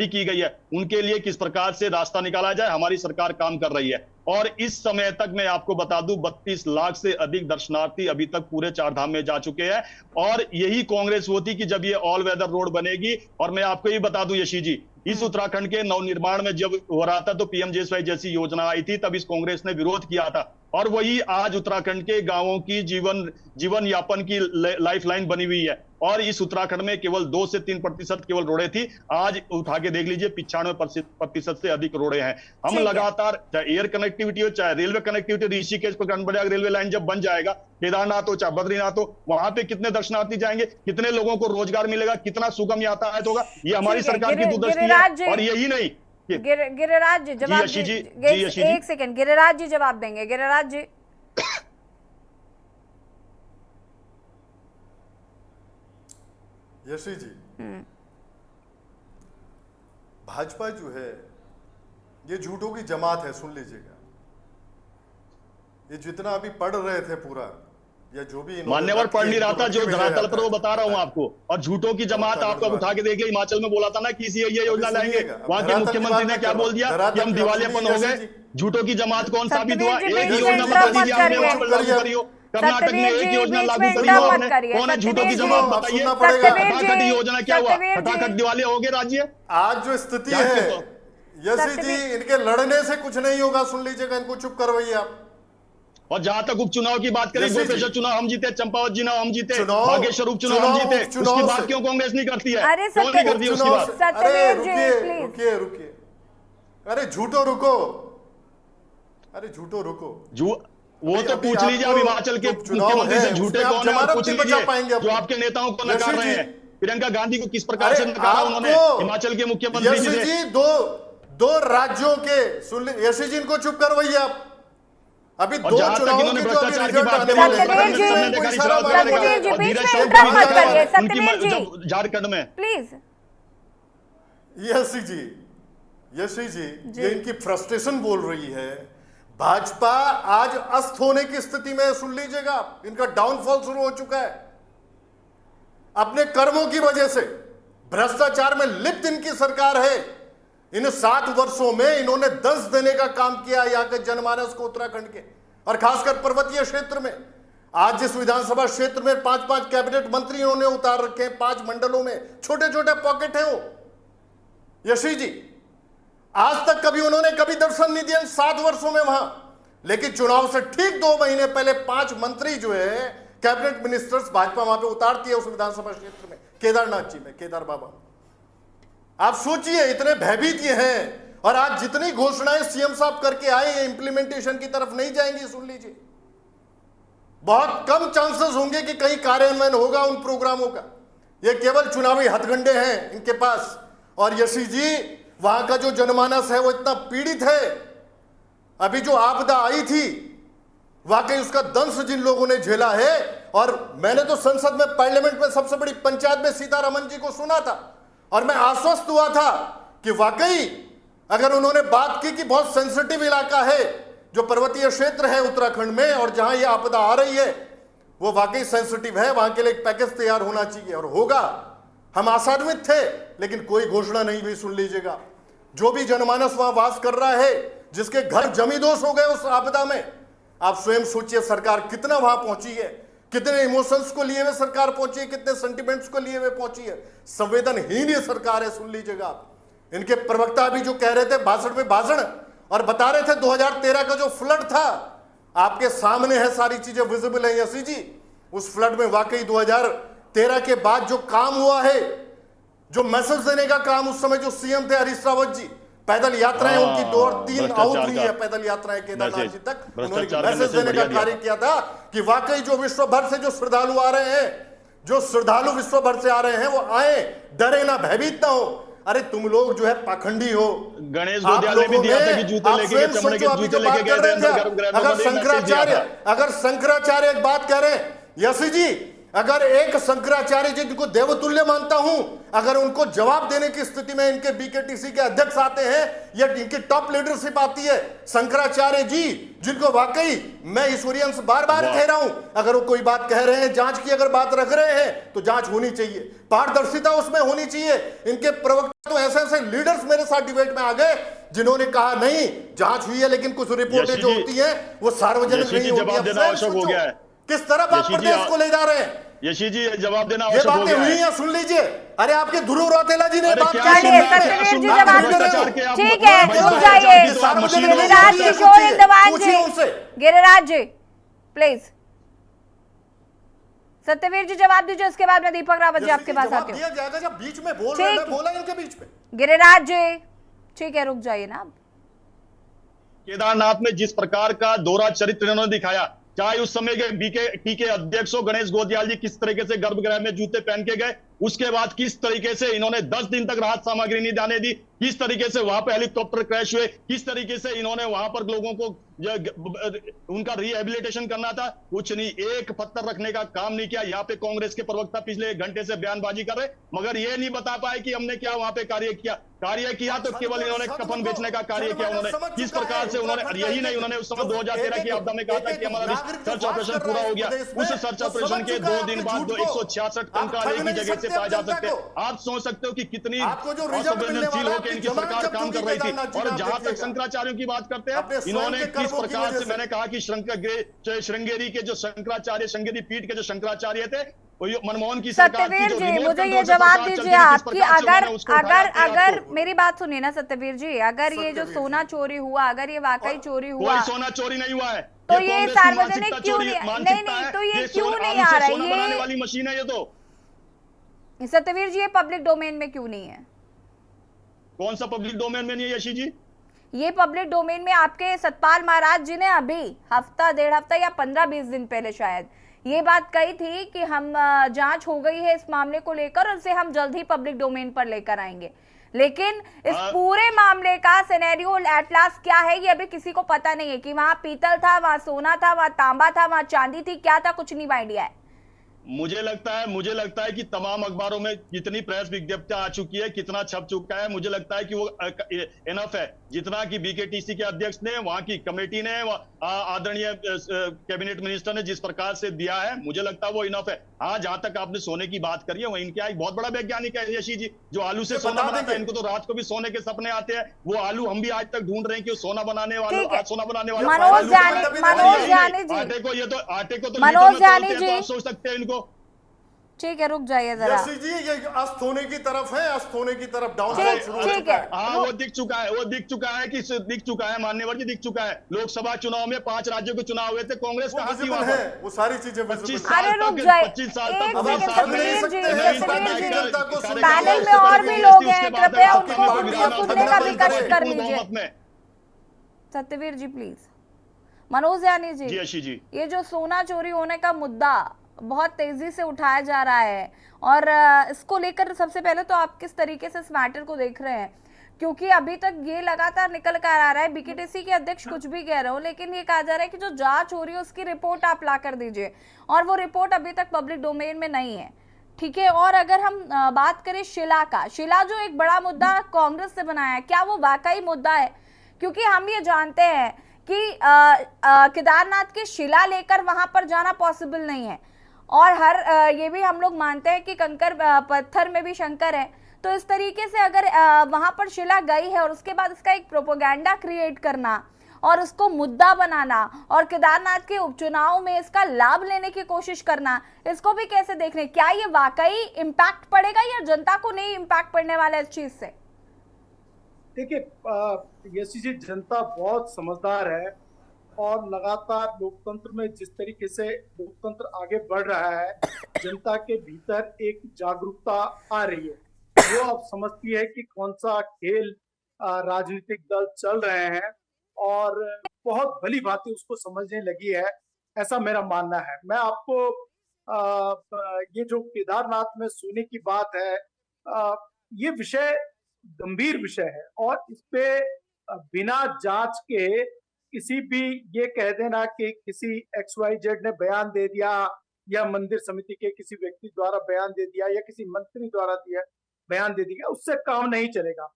की गई है। उनके लिए किस प्रकार से रास्ता निकाला जाए, हमारी सरकार काम कर रही है। और इस समय तक मैं आपको बता दूं 32 लाख से अधिक दर्शनार्थी अभी तक पूरे 4 धाम में जा चुके हैं। और यही कांग्रेस होती कि जब ये ऑल वेदर रोड बनेगी। और मैं आपको ये बता दूं यशी जी, इस उत्तराखंड के नवनिर्माण में जब हो रहा था तो पीएमजीएसवाई जैसी योजना आई थी, तब इस कांग्रेस ने विरोध किया था। और वही आज उत्तराखंड के गांवों की जीवन यापन की लाइफलाइन बनी हुई है। और इस उत्तराखंड में केवल 2 से 3% केवल रोडें थी, आज उठा के देख लीजिए 95% से अधिक रोडें हैं। हम लगातार, चाहे एयर कनेक्टिविटी हो, चाहे रेलवे कनेक्टिविटी, ऋषिकेश पर रेलवे लाइन जब बन जाएगा, केदारनाथ हो चाहे बद्रीनाथ हो, वहां पे कितने दर्शनार्थी जाएंगे, कितने लोगों को रोजगार मिलेगा, कितना सुगम यातायात होगा, ये हमारी सरकार की दूरदर्शी है। और यही नहीं, गिरिराज जी जवाब, एक सेकंड, गिरिराज जी जवाब देंगे। गिरिराज जी यशी जी, भाजपा जो है ये झूठों की जमात है, सुन लीजिएगा। ये जितना अभी पढ़ रहे थे पूरा, या जो भी मान्यवर पढ़ नहीं रहा था, जो धरातल पर वो बता रहा हूं आपको। और झूठों की जमात आपको उठा के देखिए, हिमाचल में बोला था ना कि ये योजना लाएंगे, वहां के मुख्यमंत्री ने क्या बोल दिया कि हम दिवालियापन हो गए। झूठों की जमात कौन साबित हुआ? एक ही योजना बता दीजिए, हमने वहां पर लागू करी हो। कर्नाटक में सत्यवीर एक जी, योजना बीच लागू में करी इंटरप्ट आपने, मत करिए। कौन है झूठों की सत्यवीर जी, जमात बताइए। सुनना पड़ेगा। खटाखट योजना क्या हुआ? सत्यवीर जी। खटाखट दिवाली हो गए राज्य। आज जो स्थिति क्या है कहते हो? यशी जी, इनके लड़ने से कुछ नहीं होगा, सुन लीजिएगा, इनको चुप करवाइए आप। और जहां तक उपचुनाव की बात करें, यशी जी। गोपेश्वर चुनाव हम जीते, चंपावत चुनाव हम जीते, चुनाव- बागेश्वर उपचुनाव हम जीते, उपचुनाव उसकी से- बात क्यों कांग्रेस नहीं करती है? अरे क्यों नहीं करती है उसकी चुनाव बात? से- अरे सत्यवीर जी, रुकिए प्लीज। रुकिए रुकिए, अरे झूठो रुको, अरे झूठो रुको। वो तो अभी पूछ लीजिए, आपको अब हिमाचल के उपचुनाव मुख्यमंत्री से है, झूठे उसमें आप कौन है, और जमानत पूछ नहीं बचा पाएंगे लीजिए जो अपनी। आपके नेताओं को नकार यशी रहे जी। हैं। प्रियंका गांधी को किस प्रकार अरे से नकारा उन्होंने आपको हिमाचल के मुख्यमंत्री यशी जी से? जी, दो राज्यों के, सुन ली यशी जी, इनको चुप करवाइए आप। अभी और दो जहां तक चुनावों इन्होंने के जो अभी भ्रष्टाचार की रिजल्ट बात आने करी, वाले हैं, सत्यवीर जी, उनमें कोई इशारा मारने सत्यवीर वाला जी, है। बीच में धीरज इंटरप्ट मत चौधरी करिए। उनकी सत्यवीर जी, जब झारखंड में प्लीज। यशी जी, यशी जी, ये इनकी फ्रस्ट्रेशन बोल रही है। भाजपा आज अस्त होने की स्थिति में है, सुन लीजिएगा, इनका डाउनफॉल शुरू हो चुका है अपने कर्मों की वजह से। भ्रष्टाचार में लिप्त इनकी सरकार है। इन 7 वर्षों में इन्होंने दंश देने का काम किया यहाँ के जनमानस को, उत्तराखंड के, और खासकर पर्वतीय क्षेत्र में। आज जिस विधानसभा क्षेत्र में 5-5 कैबिनेट मंत्री इन्होंने उतार रखे हैं, 5 मंडलों में, छोटे छोटे पॉकेट है वो। यशी जी, आज तक कभी उन्होंने कभी दर्शन नहीं दिया इन 7 वर्षों में वहां। लेकिन चुनाव से ठीक 2 महीने पहले 5 मंत्री जो है, कैबिनेट मिनिस्टर्स, भाजपा वहां पे उतारती है उस विधानसभा क्षेत्र में, केदारनाथ जी में, केदार बाबा। आप सोचिए, इतने भयभीत ये हैं, और आज जितनी घोषणाएं सीएम साहब करके आए, ये इंप्लीमेंटेशन की तरफ नहीं जाएंगी, सुन लीजिए। बहुत कम चांसेस होंगे कि कहीं कार्यान्वयन होगा उन प्रोग्रामों का। ये केवल चुनावी हथकंडे हैं इनके पास। और यशी जी, वहां का जो जनमानस है वो इतना पीड़ित है। अभी जो आपदा आई थी, वाकई उसका दंश जिन लोगों ने झेला है। और मैंने तो संसद में, पार्लियामेंट में, सबसे बड़ी पंचायत में सीतारमन जी को सुना था, और मैं आश्वस्त हुआ था कि वाकई अगर उन्होंने बात की कि बहुत सेंसिटिव इलाका है जो पर्वतीय क्षेत्र है उत्तराखंड में, और जहां यह आपदा आ रही है वो वाकई सेंसिटिव है, वहां के लिए एक पैकेज तैयार होना चाहिए, और होगा। हम आशान्वित थे, लेकिन कोई घोषणा नहीं हुई, सुन लीजिएगा। जो भी जनमानस वहां वास कर रहा है, जिसके घर जमींदोज हो गए उस आपदा में, आप स्वयं सोचिए सरकार कितना वहां पहुंची है, कितने इमोशंस को लिए हुए सरकार पहुंची है, कितने सेंटिमेंट्स को लिए हुए पहुंची है। संवेदनहीन ये सरकार है, सुन लीजिएगा आप। इनके प्रवक्ता भी जो कह रहे थे भाषण में भाषण, और बता रहे थे 2013 का जो फ्लड था, आपके सामने है, सारी चीजें विजिबल है यशी जी। उस फ्लड में वाकई 2013 के बाद जो काम हुआ है, जो मैसेज देने का काम उस समय जो सीएम थे हरीश रावत जी, पैदल यात्राएं उनकी 2 और 3 आउट हुई है, पैदल यात्राएं केदारनाथ जी तक, उन्होंने मैसेज देने का कार्य किया था कि वाकई जो विश्व भर से जो श्रद्धालु आ रहे हैं, जो श्रद्धालु विश्व भर से आ रहे हैं, वो आए, डरे ना, भयभीत ना हो। अरे तुम लोग जो है पाखंडी हो। गणेश गोदियाल ने भी दिया था कि जूते लेके गए, चमड़े के जूते लेके गए थे अंदर गर्भगृह में। अगर शंकराचार्य एक बात कह रहे हैं यशी जी, अगर एक शंकराचार्य जी, जिनको देवतुल्य मानता हूं, अगर उनको जवाब देने की स्थिति में इनके बीकेटीसी के अध्यक्ष आते हैं या इनकी टॉप लीडरशिप आती है, शंकराचार्य जी, जिनको वाकई मैं ईश्वरीय अंश बार बार कह रहा हूं, अगर वो कोई बात कह रहे हैं, जांच की अगर बात रख रहे हैं, तो जांच होनी चाहिए, पारदर्शिता उसमें होनी चाहिए। इनके प्रवक्ता तो ऐसे ऐसे लीडर्स मेरे साथ डिबेट में आ गए जिन्होंने कहा नहीं, जांच हुई है, लेकिन कुछ रिपोर्टें जो होती हैं वो सार्वजनिक नहीं होती है। किस तरह आप प्रदेश को ले जा रहे हैं? यशी जी, जवाब देना ये बातें हुई हैं, सुन लीजिए। अरे आपके ध्रुव रौतेला जी ने बात की, सत्यवीर जी जवाब दीजिए। ठीक है, रुक जाइए। गिरिराज किशोर इंदवान जी, गिरिराज जी प्लीज, सत्यवीर जी जवाब दीजिए, उसके बाद मैं दीपक रावत जी आपके पास आती हूँ। दिया जाएगा जब बीच में बोल रहे हैं, बोला इनके बीच में। गिरिराज जी ठीक है, रुक जाइए ना। केदारनाथ में जिस प्रकार का दोहरा चरित्र इन्होंने दिखाया, चाहे उस समय के बीकेटी के अध्यक्ष गणेश गोदियाल जी किस तरीके से गर्भगृह में जूते पहन के गए, उसके बाद किस तरीके से इन्होंने 10 दिन तक राहत सामग्री नहीं जाने दी, किस तरीके से वहां पर हेलीकॉप्टर क्रैश हुए, किस तरीके से इन्होंने वहां पर लोगों को उनका रिहेबिलिटेशन करना था, कुछ नहीं, एक पत्थर रखने का काम नहीं किया। यहाँ पे कांग्रेस के प्रवक्ता पिछले 1 घंटे से बयानबाजी कर रहे, मगर ये नहीं बता पाए कि हमने क्या वहां पे कार्य किया। कार्य किया तो केवल इन्होंने कफन बेचने का कार्य किया। उन्होंने किस प्रकार से उन्होंने, यही नहीं, उन्होंने उस समय 2013 की आपदा में कहा था कि हमारा सर्च ऑपरेशन पूरा हो गया। उस सर्च ऑपरेशन के 2 दिन बाद 166 टन का एक ही जगह से पाया जा सकते हैं। आप सोच सकते हो कि कितनी असंवेदनशील होकर इनकी सरकार काम कर रही थी। और जहां तक शंकराचार्यों की बात करते हैं, इन्होंने किस प्रकार से, मैंने कहा कि श्रृंगेरी के जो शंकराचार्य, श्रृंगेरी पीठ के जो शंकराचार्य थे, मनमोहन की सरकार की सत्यवीर जो जी, रिमोट मुझे ये कंट्रोल से जवाब सरकार दीजिए चलती थी, आप किस कि प्रकार से अगर उन्होंने उसको उठाया अगर अपने अगर आप को। मेरी बात सुनिए ना सत्यवीर जी, अगर ये जो सोना चोरी हुआ, अगर ये वाकई चोरी हुआ, कोई सोना चोरी नहीं हुआ है। तो ये कांग्रेस की सार्वजनिक मानसिकता क्यों चोरी- नहीं, मानसिकता नहीं है। तो ये क्यों सोना- नहीं आलू आ से रहा सोना बनाने ये वाली मशीन है ये तो। सत्यवीर जी, ये पब्लिक डोमेन में क्यों नहीं है? कौन सा पब्लिक डोमेन में नहीं है यशी जी? ये पब्लिक डोमेन में आपके सतपाल महाराज जी ने अभी हफ्ता, 1.5 हफ्ता या 15-20 दिन पहले शायद ये बात कही थी कि हम जांच हो गई है इस मामले को लेकर और इसे हम जल्द ही पब्लिक डोमेन पर लेकर आएंगे। लेकिन इस पूरे मामले का सिनेरियो एट लास्ट क्या है ये अभी किसी को पता नहीं है कि वहां पीतल था, वहां सोना था, वहां तांबा था, वहां चांदी थी, क्या था, कुछ नहीं आइडिया है। मुझे लगता है कि तमाम अखबारों में जितनी प्रेस विज्ञप्तियां आ चुकी है, कितना छप चुका है, मुझे लगता है कि वो इनफ है। जितना कि बीकेटीसी के अध्यक्ष ने, वहां की कमेटी ने, आदरणीय कैबिनेट मिनिस्टर ने जिस प्रकार से दिया है, मुझे लगता है वो इनफ है। हाँ, जहां तक आपने सोने की बात करी है, वो इनके एक बहुत बड़ा वैज्ञानिक है यशी जी, जो आलू से सोना बनाता है। इनको तो रात को भी सोने के सपने आते हैं। वो आलू हम भी आज तक ढूंढ रहे हैं कि वो सोना बनाने वाले, सोना बनाने वाले मनोज जानी जी, आटे को, ये तो आटे को तो मनोज जानी जी, आप सोच सकते हैं इनको। ठीक है, रुक जाइए जरा। यशी जी, ये अस्त होने की तरफ है, अस्त होने की तरफ डाउन ठीक है। हाँ, वो दिख चुका है, दिख चुका है मान्यवर जी, दिख चुका है। लोकसभा चुनाव में 5 राज्यों के चुनाव हुए थे, कांग्रेस कहाँ थी वहां है, पर? वो सारी चीजें 25 विजिबल साल अरे रुक तक, जाए, 25 साल तक, एक 25 सेकंड साल सत्यवीर जी, तक पैनल में और भी लोग हैं, कृपया उनको सुनने का भी कष्ट कर लीजिए। सत्यवीर जी प्लीज। मनोज यानी जी, ये जो सोना चोरी होने का मुद्दा बहुत तेजी से उठाया जा रहा है और इसको लेकर सबसे पहले तो आप किस तरीके से इस मैटर को देख रहे हैं? क्योंकि अभी तक ये लगातार निकल कर आ रहा है, बीकेटीसी के अध्यक्ष कुछ भी कह रहे हो, लेकिन ये कहा जा रहा है कि जो जांच हो रही है उसकी रिपोर्ट आप ला कर दीजिए, और वो रिपोर्ट अभी तक पब्लिक डोमेन में नहीं है। ठीक है, और अगर हम बात करें शिला का, शिला जो एक बड़ा मुद्दा कांग्रेस से बनाया है, क्या वो वाकई मुद्दा है? क्योंकि हम ये जानते हैं कि केदारनाथ की शिला लेकर वहां पर जाना पॉसिबल नहीं है, और ये भी हम लोग मानते हैं कि कंकर पत्थर में भी शंकर है। तो इस तरीके से अगर वहां पर शिला गई है और उसके बाद इसका एक प्रोपेगेंडा क्रिएट करना और उसको मुद्दा बनाना और केदारनाथ के उपचुनाव में इसका लाभ लेने की कोशिश करना, इसको भी कैसे देख रहे हैं? क्या ये वाकई इम्पैक्ट पड़ेगा या जनता को नहीं इम्पैक्ट पड़ने वाला है इस चीज से? देखिए यशी जी, जनता बहुत समझदार है और लगातार लोकतंत्र में जिस तरीके से लोकतंत्र आगे बढ़ रहा है, जनता के भीतर एक जागरूकता आ रही है। वो अब समझती है कि कौन सा खेल राजनीतिक दल चल रहे हैं और बहुत भली भांति उसको समझने लगी है, ऐसा मेरा मानना है। मैं आपको ये जो केदारनाथ में सोने की बात है, ये विषय गंभीर विषय है और इस पे बिना जांच के किसी भी ये कह देना कि किसी XYZ ने बयान दे दिया या मंदिर समिति के किसी व्यक्ति द्वारा बयान दे दिया या किसी मंत्री द्वारा दिया बयान दे दिया, उससे काम नहीं चलेगा।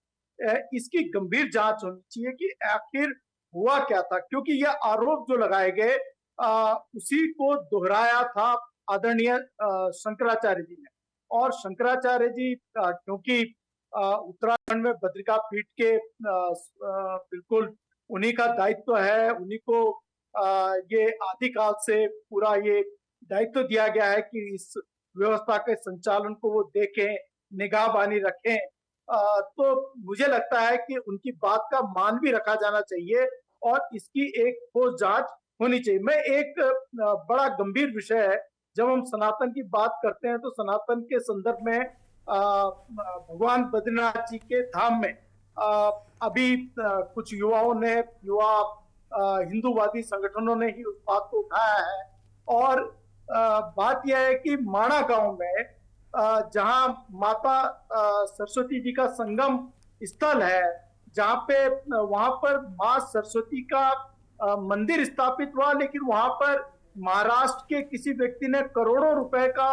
इसकी गंभीर जांच होनी चाहिए कि आखिर हुआ क्या था, क्योंकि ये आरोप जो लगाए गए उसी को दोहराया था आदरणीय शंकराचार्य जी ने। और शंकराचार्य जी क्योंकि उत्तराखंड में बद्रिका पीठ के बिल्कुल उन्हीं का दायित्व है, उन्हीं को ये आदिकाल से पूरा ये दायित्व दिया गया है कि इस व्यवस्था के संचालन को वो देखें, निगाहबानी रखें। तो मुझे लगता है कि उनकी बात का मान भी रखा जाना चाहिए और इसकी एक ठोस जांच होनी चाहिए। मैं एक बड़ा गंभीर विषय है, जब हम सनातन की बात करते हैं तो सनातन के संदर्भ में भगवान बद्रीनाथ जी के धाम में अभी कुछ युवाओं ने, युवा हिंदूवादी संगठनों ने ही उस बात को उठाया है। और बात यह है कि माणा गांव में जहां माता सरस्वती जी का संगम स्थल है, जहां पे वहां पर मां सरस्वती का मंदिर स्थापित हुआ, लेकिन वहां पर महाराष्ट्र के किसी व्यक्ति ने करोड़ों रुपए का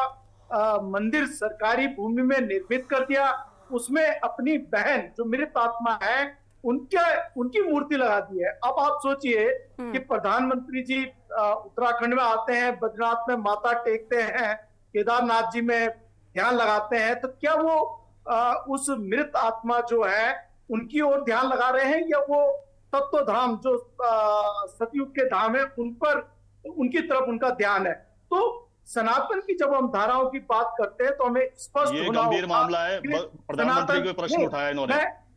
मंदिर सरकारी भूमि में निर्मित कर दिया उसमें अपनी बहन जो मृत आत्मा है उनकी मूर्ति लगा दी है। अब आप सोचिए कि प्रधानमंत्री जी उत्तराखंड में आते हैं, बद्रीनाथ में माथा टेकते हैं, केदारनाथ जी में ध्यान लगाते हैं, तो क्या वो उस मृत आत्मा जो है उनकी ओर ध्यान लगा रहे हैं या वो तत्व धाम जो सतयुग के धाम है उन पर उनकी तरफ उनका ध्यान है? तो सनातन की जब हम धाराओं की बात करते हैं तो हमें स्पष्ट ये होना गंभीर होगा मामला है। कि प्रधानमंत्री को प्रश्न उठाया इन्होंने,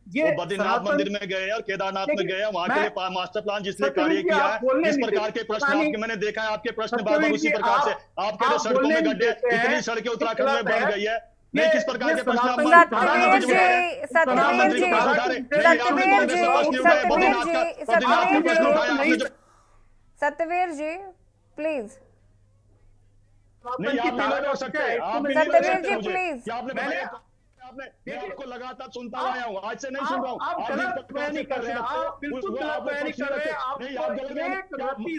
ये वो बद्रीनाथ मंदिर में गए और केदारनाथ में गए, वहां के लिए मास्टर प्लान जिसने कार्य किया है, इस प्रकार के प्रश्न आपके मैंने देखा है, आपके प्रश्न बार बार उसी प्रकार से आप कह रहे सड़कों में गड्ढे, इतनी सड़कें उत्तराखंड में बन गई है, नहीं किस प्रकार के प्रश्न सत्यवीर जी प्लीज, नहीं आप नहीं कर सकते, आप सत्यवीर जी प्लीज, मैं आपको लगातार सुनता आया हूँ, आज से नहीं सुन रहा हूँ। आप गलत बयान नहीं कर रहे, आप बिल्कुल गलत बयान नहीं कर रहे। नहीं आप गलत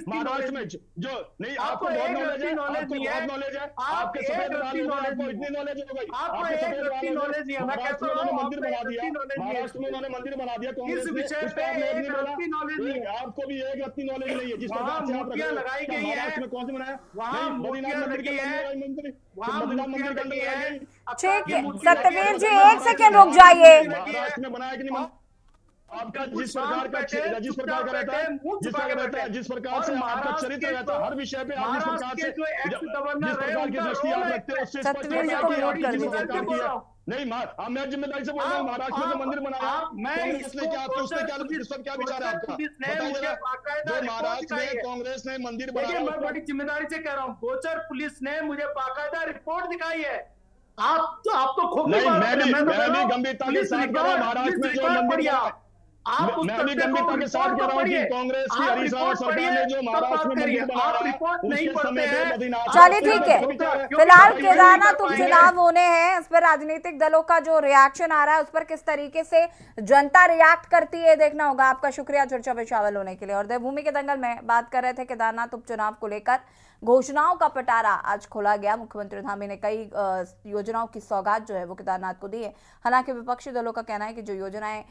महाराष्ट्र में जो नहीं आपको बहुत नॉलेज है, आपको बहुत नॉलेज है, आपके सफेद वालों को आपको इतनी नॉलेज हो गई, आपके सफेद वालों ने महाराष्ट्र में उन्होंने मंदिर बना दिया, महाराष्ट्र में उन्होंने मंदिर बना दिया कांग्रेस ने, उस पर आपने नहीं बोला, आपको भी एक रत्ती नॉलेज नहीं है जिस प्रकार से आप लगाई गई है, महाराष्ट्र में कौन से बनाया, वहाँ बद्रीनाथ मंदिर के मंदिर, बद्रीनाथ मंदिर के अंदर बनाई गई। ठीक है सत्यवीर जी, एक सेकेंड रुक जाइए। महाराष्ट्र में बनाया कि नहीं? आपका जिस प्रकार का रहता है, जिस प्रकार से आपका चरित्र रहता है, हर विषय पे आप जिस प्रकार से जिस प्रकार की दृष्टि आप रखते हैं, उससे स्पष्ट होता है कि आपकी जिस प्रकार की है। नहीं मैं जिम्मेदारी से बोल रहा हूँ, महाराष्ट्र में मंदिर बनाया कांग्रेस ने, क्या उसने क्या विचार है आपका बताइए। जो महाराष्ट्र में कांग्रेस ने मंदिर बनाया, मैं बड़ी जिम्मेदारी से कह रहा हूँ, गोचर पुलिस ने मुझे बाकायदा रिपोर्ट दिखाई है। आप तो खोखली नहीं, मैं भी गंभीरता के साथ कह रहा हूँ, महाराष्ट्र में जो मंदिर बना, मैं भी गंभीरता के साथ कह रहा हूँ कि कांग्रेस की हरीश रावत सरकार ने जो महाराष्ट्र में मंदिर बनाया उसके समय पे बद्रीनाथ। चलिए ठीक है, फिलहाल केदारनाथ उपचुनाव होने हैं, इस पर राजनीतिक दलों का जो रिएक्शन आ रहा है उस पर किस तरीके से जनता रिएक्ट करती है देखना होगा। आपका शुक्रिया चर्चा में शामिल होने के लिए। और देवभूमि के दंगल में बात कर रहे थे केदारनाथ उपचुनाव को लेकर, घोषणाओं का पटारा आज खोला गया। मुख्यमंत्री धामी ने कई योजनाओं की सौगात जो है वो केदारनाथ को दी है। हालांकि विपक्षी दलों का कहना है कि जो योजनाएं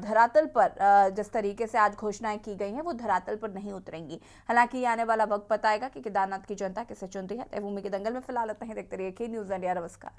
धरातल पर जिस तरीके से आज घोषणाएं की गई हैं वो धरातल पर नहीं उतरेंगी। हालांकि आने वाला वक्त बताएगा कि केदारनाथ की जनता किसे चुनती है। देवभूमि के दंगल में फिलहाल इतना ही, देखते रहिए के न्यूज़ इंडिया। नमस्कार।